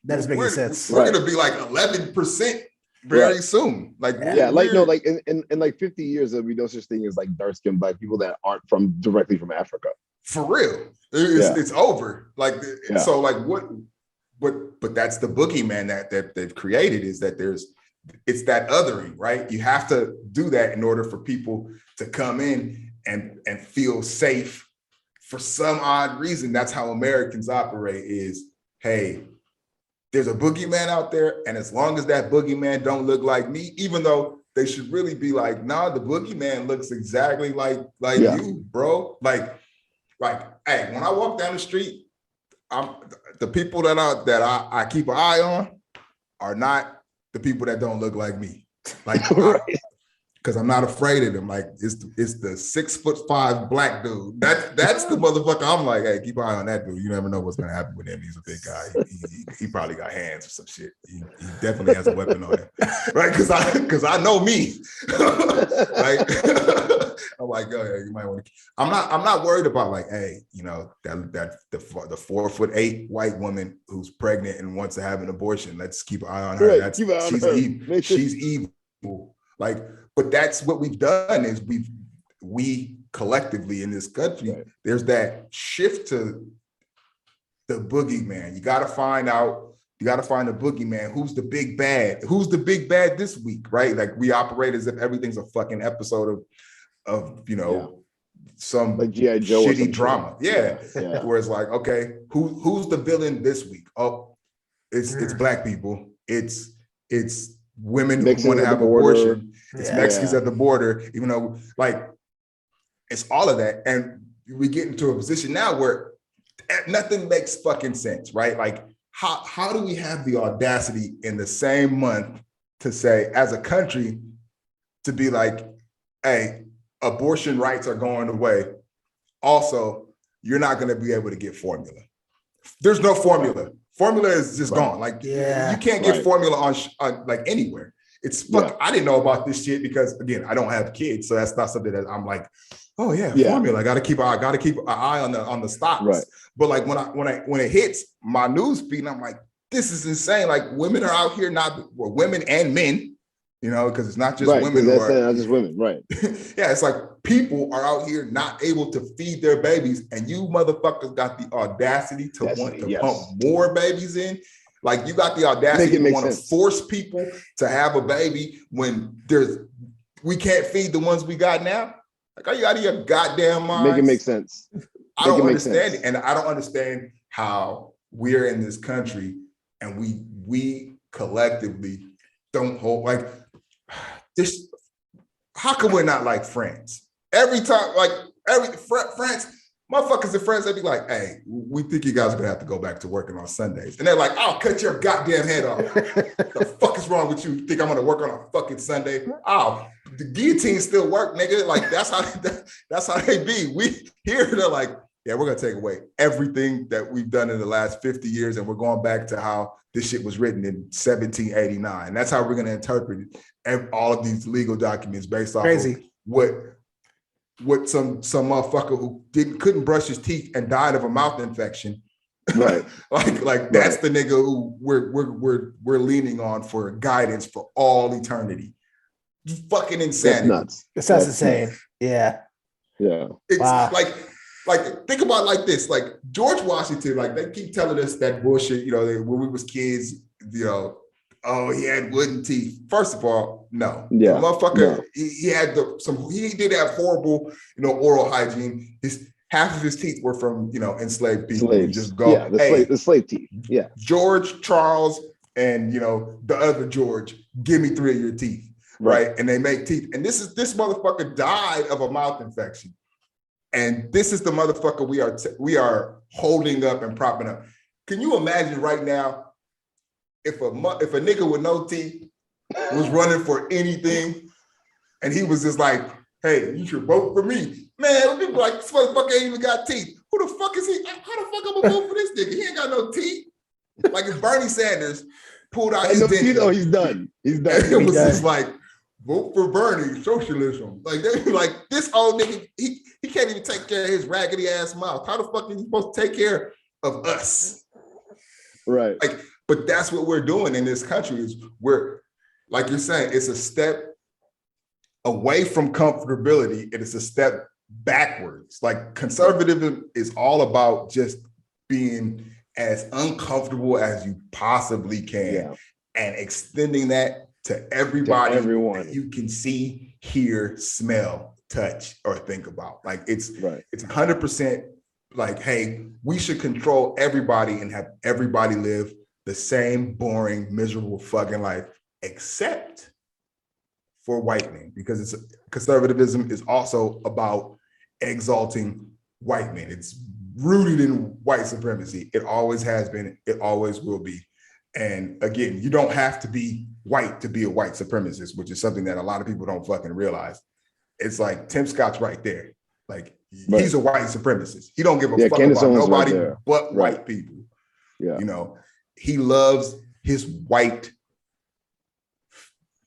That is making sense. We're gonna be like 11% very soon. Like, in like 50 years, there'll be no such thing as like dark-skinned Black people that aren't directly from Africa. For real. It's over. Like, so like but that's the boogeyman that they've created, is that it's that othering, right? You have to do that in order for people to come in and feel safe. For some odd reason, that's how Americans operate, is, hey, there's a boogeyman out there, and as long as that boogeyman don't look like me, even though they should really be like, nah, the boogeyman looks exactly like you, bro. Like, hey, when I walk down the street, the people that I keep an eye on are not the people that don't look like me. Like, because I'm not afraid of them. Like, it's the 6'5" Black dude. That's the motherfucker. I'm like, hey, keep an eye on that dude. You never know what's gonna happen with him. He's a big guy. He probably got hands or some shit. He definitely has a weapon on him, right? Because I know me. Like, I'm like, oh yeah, you might want to. I'm not worried about, like, hey, that the 4'8" white woman who's pregnant and wants to have an abortion. Let's keep an eye on her. She's evil. Like, but that's what we've done, is we collectively in this country, there's that shift to the boogeyman. You got to find the boogeyman. Who's the big bad? Who's the big bad this week, right? Like, we operate as if everything's a fucking episode of some like G.I. Joe shitty drama. Yeah. Where it's like, okay, who's the villain this week? Oh, it's Black people. It's women who want to have abortion. It's Mexicans at the border, even though, like, it's all of that. And we get into a position now where nothing makes fucking sense, right? Like, how do we have the audacity in the same month to say, as a country, to be like, hey, abortion rights are going away. Also, you're not going to be able to get formula. There's no formula. Formula is just gone. Like, you can't get formula on like anywhere. It's fuck. I didn't know about this shit because, again, I don't have kids, so that's not something that I'm like, oh yeah, formula. I got to keep an eye on the stocks. Right. But like when it hits my news feed, I'm like, this is insane. Like, women are out here women and men you know, because it's not just right, women that's not just women, right? Yeah, it's like people are out here not able to feed their babies, and you motherfuckers got the audacity to want to pump more babies in. Like you got the audacity to want to force people to have a baby when we can't feed the ones we got now. Like, are you out of your goddamn mind? Make it make sense. I don't understand it, and I don't understand how we're in this country and we collectively don't hold like this. How come we're not like France? Every time, like France, motherfuckers in France, they'd be like, hey, we think you guys are gonna have to go back to working on Sundays. And they're like, I'll cut your goddamn head off. The fuck is wrong with you? Think I'm gonna work on a fucking Sunday? Oh, the guillotine still work, nigga. Like that's how they be. We here, they're like, yeah, we're gonna take away everything that we've done in the last 50 years, and we're going back to how this shit was written in 1789. That's how we're gonna interpret all of these legal documents based off of what some motherfucker who couldn't brush his teeth and died of a mouth infection. Right. like that's the nigga who we're leaning on for guidance for all eternity. Fucking insanity. That's nuts. That's insane. Nuts. Yeah. It's like think about it like this. Like George Washington, like they keep telling us that bullshit, you know, when we was kids, you know, oh, he had wooden teeth. First of all, no. Yeah. The motherfucker, he had he did have horrible, you know, oral hygiene. Half of his teeth were from, you know, enslaved people. Slaves. Just go, the slave teeth. Yeah. George, Charles, and you know, the other George, give me 3 of your teeth. Right. And they make teeth. And this motherfucker died of a mouth infection. And this is the motherfucker we are holding up and propping up. Can you imagine right now if a nigga with no teeth was running for anything and he was just like, hey, you should vote for me. Man, people like, this motherfucker ain't even got teeth. Who the fuck is he? How the fuck I'm gonna vote for this nigga? He ain't got no teeth. Like if Bernie Sanders pulled out his dentures. You know, he's done. He's done. It was just like, vote for Bernie, socialism. Like they like this old nigga, he can't even take care of his raggedy ass mouth. How the fuck are you supposed to take care of us? Right. Like, but that's what we're doing in this country is we're, like you're saying, it's a step away from comfortability and it's a step backwards. Like conservatism is all about just being as uncomfortable as you possibly can and extending that to everybody, everyone you can see, hear, smell, touch, or think about. Like it's 100% like, hey, we should control everybody and have everybody live the same boring, miserable fucking life, except for white men, because conservatism is also about exalting white men. It's rooted in white supremacy. It always has been. It always will be. And again, you don't have to be white to be a white supremacist, which is something that a lot of people don't fucking realize. It's like Tim Scott's right there. Like he's a white supremacist. He don't give a fuck about nobody but white people. Yeah. You know, he loves his white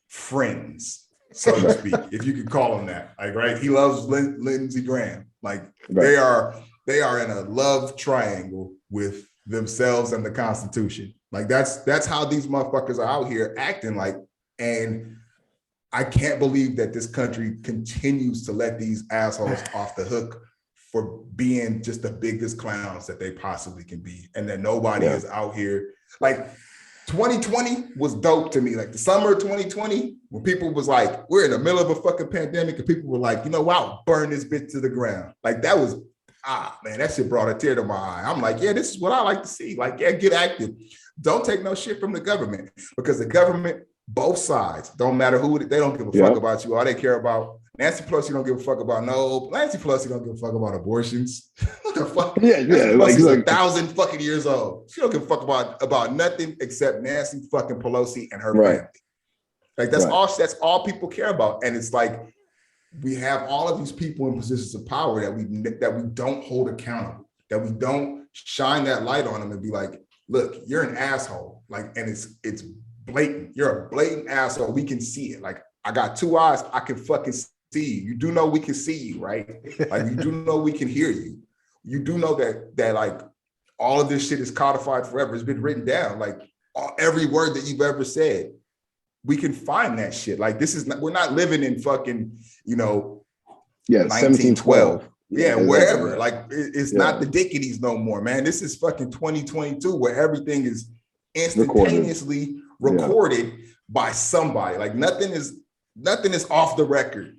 friends, so to speak, if you could call them that. Like, right. He loves Lindsey Graham. Like they are in a love triangle with themselves and the Constitution. Like that's how these motherfuckers are out here acting like. And I can't believe that this country continues to let these assholes off the hook for being just the biggest clowns that they possibly can be. And that nobody is out here. Like 2020 was dope to me. Like the summer of 2020, when people was like, we're in the middle of a fucking pandemic and people were like, you know what, I'll burn this bitch to the ground. Like that was, man, that shit brought a tear to my eye. I'm like, yeah, this is what I like to see. Like, yeah, get active. Don't take no shit from the government, because the government, both sides, don't matter who, they don't give a fuck about you. All they care about, Nancy Pelosi don't give a fuck about Nancy Pelosi don't give a fuck about abortions. What the fuck? She's 1,000 fucking years old. She don't give a fuck about nothing except Nancy fucking Pelosi and her family. Like that's all people care about. And it's like, we have all of these people in positions of power that we don't hold accountable, that we don't shine that light on them and be like, look, you're an asshole. Like, and it's blatant. You're a blatant asshole. We can see it. Like, I got 2 eyes. I can fucking see you. You do know we can see you, right? Like, you do know we can hear you. You do know that like all of this shit is codified forever. It's been written down. Like every word that you've ever said we can find that shit. Like this is not, we're not living in fucking, 1712. Wherever. Like it's not the Yeah. Dickies no more, man. This is fucking 2022 where everything is instantaneously recorded by somebody. Like nothing is off the record.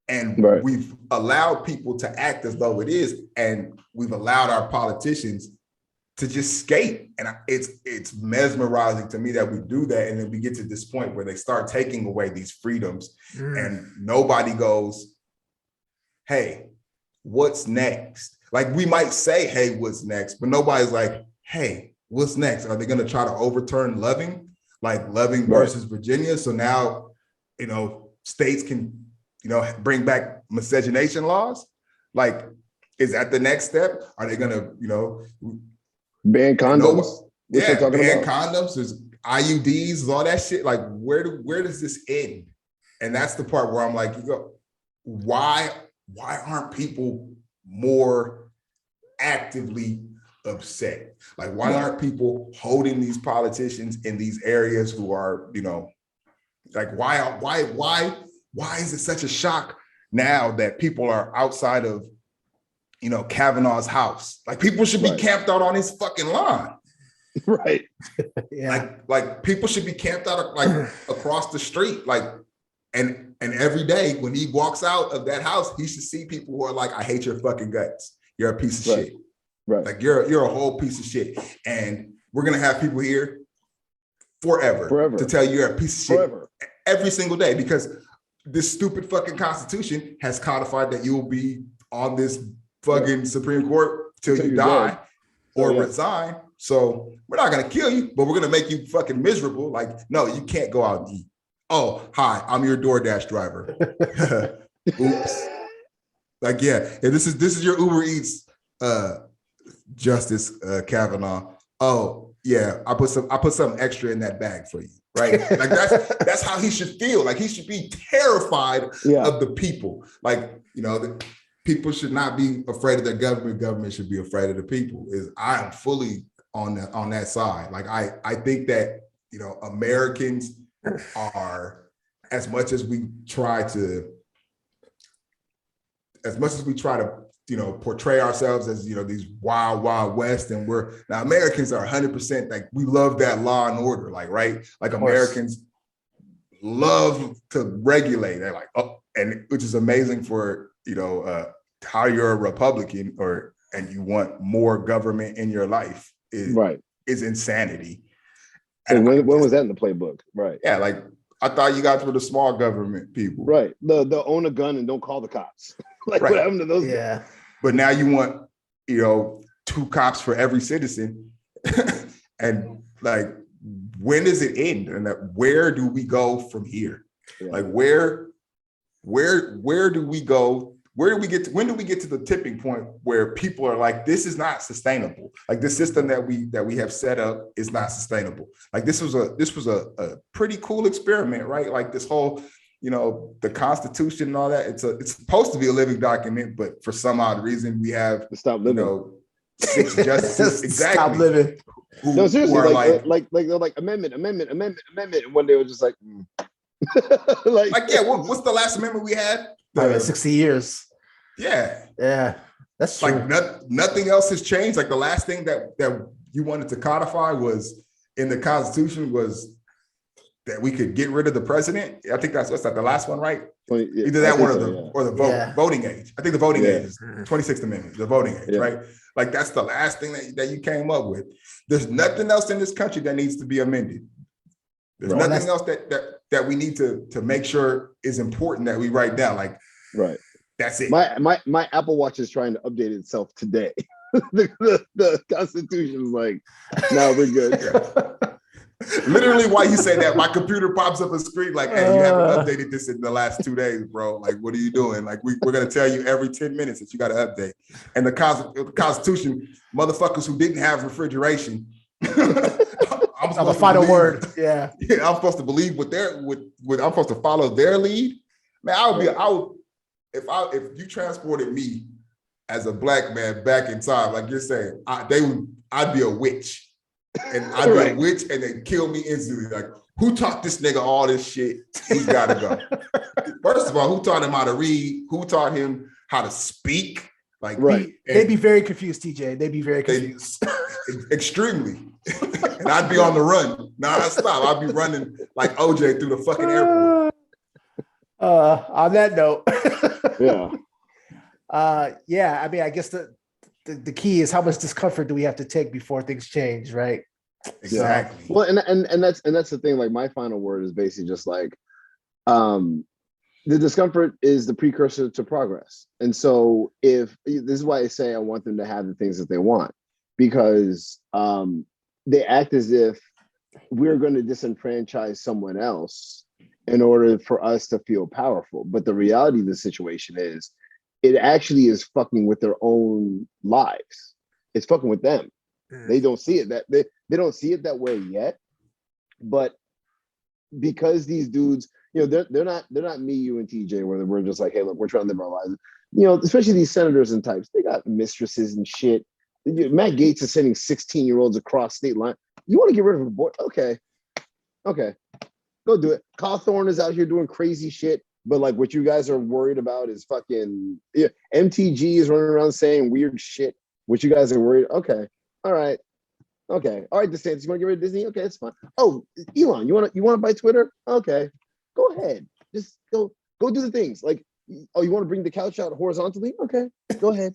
And we've allowed people to act as though it is, and we've allowed our politicians to just skate. And it's mesmerizing to me that we do that, and then we get to this point where they start taking away these freedoms, and nobody goes, hey, what's next? Like we might say, hey, what's next? But nobody's like, hey, what's next? Are they going to try to overturn Loving, like Loving versus Virginia? So now, states can, bring back miscegenation laws. Like, is that the next step? Are they going to, ban condoms? Ban condoms. There's IUDs, all that shit. Like, where does this end? And that's the part where I'm like, why aren't people more actively upset? Like, why aren't people holding these politicians in these areas who are, like, why is it such a shock now that people are outside of, Kavanaugh's house? Like, people should be camped out on his fucking lawn. Right. Yeah. Like people should be camped out like across the street. Like, and every day when he walks out of that house, he should see people who are like, I hate your fucking guts. You're a piece of shit. Right. Like you're a whole piece of shit. And we're gonna have people here forever. To tell you you're a piece of shit every single day, because this stupid fucking Constitution has codified that you will be on this fucking Supreme Court till you die or resign. So we're not gonna kill you, but we're gonna make you fucking miserable. Like, no, you can't go out and eat. Oh, hi, I'm your DoorDash driver. Oops. Like, this is your Uber Eats, Justice Kavanaugh. Oh, yeah, I put some extra in that bag for you, right? Like that's how he should feel. Like he should be terrified of the people. Like, the people should not be afraid of their government. Government should be afraid of the people. I am fully on that side. Like I think that Americans are, as much as we try to portray ourselves as these wild west, and now Americans are 100% like, we love that law and order, like, right? Like Americans love to regulate. They're like, oh, and which is amazing for how you're a Republican and you want more government in your life is insanity. And when was that in the playbook? Right. Yeah, like I thought you guys were the small government people. Right. The own a gun and don't call the cops. Like what happened to those guys? Yeah. But now you want, 2 cops for every citizen. And like, when does it end? And where do we go from here? Yeah. Like where do we go? When do we get to the tipping point where people are like, this is not sustainable? Like the system that we have set up is not sustainable. Like this was a pretty cool experiment, right? Like this whole, the Constitution and all that. It's supposed to be a living document, but for some odd reason we have stop living. 6 justices exactly. Stop living. No, seriously, they're like amendment, and one day it was just like, what's the last amendment we had? 60 years. Yeah, that's true. Like nothing else has changed. Like the last thing that you wanted to codify was in the Constitution was that we could get rid of the president. I think that's the last one, right? Either that one or the voting age. I think the voting age is 26th Amendment, the voting age, right? Like that's the last thing that you came up with. There's nothing else in this country that needs to be amended. There's nothing else that we need to make sure is important that we write down. Like, that's it. My Apple Watch is trying to update itself today. the Constitution is like, no, we're good. Literally, why you say that, my computer pops up a screen like, hey, you haven't updated this in the last 2 days, bro. Like, what are you doing? Like, we're going to tell you every 10 minutes that you got to update. And the Constitution, motherfuckers who didn't have refrigeration. I'm the final word. Yeah. I'm supposed to believe what I'm supposed to follow their lead. Man, if you transported me as a black man back in time, like you're saying, I'd be a witch. And I'd be a witch and they'd kill me instantly. Like, who taught this nigga all this shit? He's got to go. First of all, who taught him how to read? Who taught him how to speak? Like, right. They'd be very confused, TJ. They'd be very confused. Extremely. And I'd be on the run. Non-stop. I'd be running like OJ through the fucking airport. On that note. Yeah. I mean, I guess the key is how much discomfort do we have to take before things change, right? Exactly. So, well, and that's the thing. Like, my final word is basically just like, the discomfort is the precursor to progress. And so this is why I say I want them to have the things that they want, because they act as if we're going to disenfranchise someone else in order for us to feel powerful. But the reality of the situation is it actually is fucking with their own lives. It's fucking with them. They don't see it they don't see it that way yet. But because these dudes, they're not me, you, and TJ, where we're just like, hey, look, we're trying to live our lives. Especially these senators and types, they got mistresses and shit. Matt Gaetz is sending 16-year-olds across state line. You want to get rid of a boy? Okay, go do it. Cawthorn is out here doing crazy shit, but like what you guys are worried about is fucking MTG is running around saying weird shit. What you guys are worried? Okay, all right. DeSantis, you want to get rid of Disney? Okay, that's fine. Oh, Elon, you want to buy Twitter? Okay, go ahead. Just go do the things. Like, oh, you want to bring the couch out horizontally? Okay, go ahead.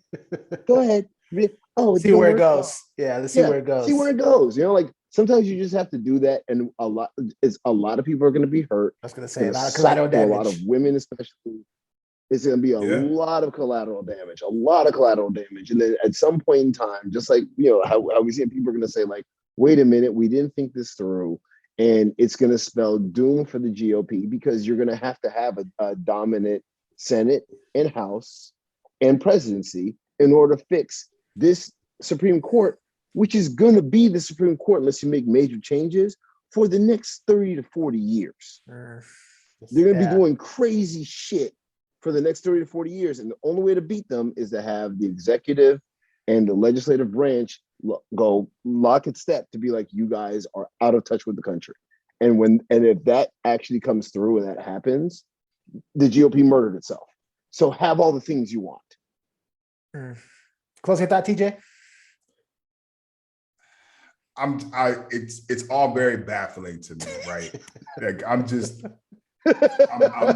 Oh, see where it goes. Yeah, let's see where it goes. See where it goes. Like, sometimes you just have to do that, and a lot of people are going to be hurt. I was going to say a lot of collateral damage. A lot of women, especially. It's going to be a lot of collateral damage. And then at some point in time, just like, how we see people are going to say, like, wait a minute, we didn't think this through. And it's going to spell doom for the GOP, because you're going to have a dominant Senate and House and presidency in order to fix this Supreme Court, which is going to be the Supreme Court unless you make major changes for the next 30 to 40 years. They're going to be doing crazy shit for the next 30 to 40 years. And the only way to beat them is to have the executive and the legislative branch go lock and step to be like, you guys are out of touch with the country. And if that actually comes through and that happens, the GOP murdered itself. So have all the things you want. Closing thought, TJ? It's all very baffling to me, right? Like, I'm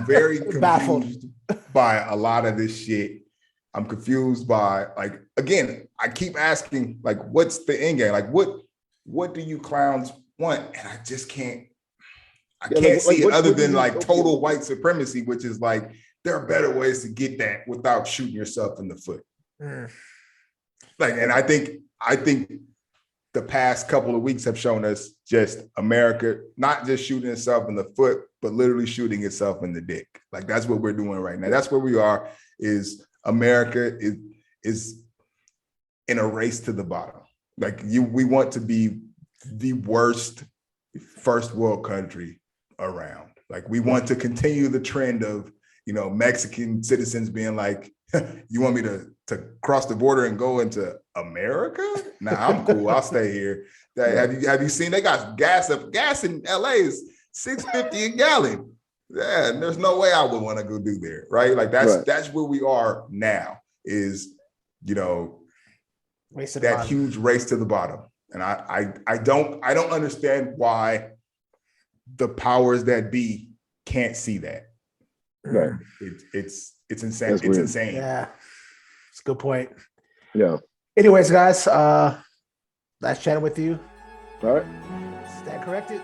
very confused baffled by a lot of this shit. I'm confused by, like, again, I keep asking, like, what's the end game? Like, what do you clowns want? And I just can't see it other than like total white supremacy, which is like, there are better ways to get that without shooting yourself in the foot. Like, and I think the past couple of weeks have shown us just America not just shooting itself in the foot, but literally shooting itself in the dick. Like, that's what we're doing right now. That's where we are. Is America is in a race to the bottom. Like, we want to be the worst first world country around. Like, we want to continue the trend of, Mexican citizens being like, you want me to cross the border and go into America? Nah, I'm cool. I'll stay here. Have you seen they got gas in LA is $6.50 a gallon. Yeah, and there's no way I would want to go do there, right? Like, that's where we are now, is, that huge race to the bottom. And I don't understand why the powers that be can't see that. Right. It's insane. That's it's weird. insane. Yeah, it's a good point. Yeah. Anyways, guys, nice chatting with you. All right. Stand corrected.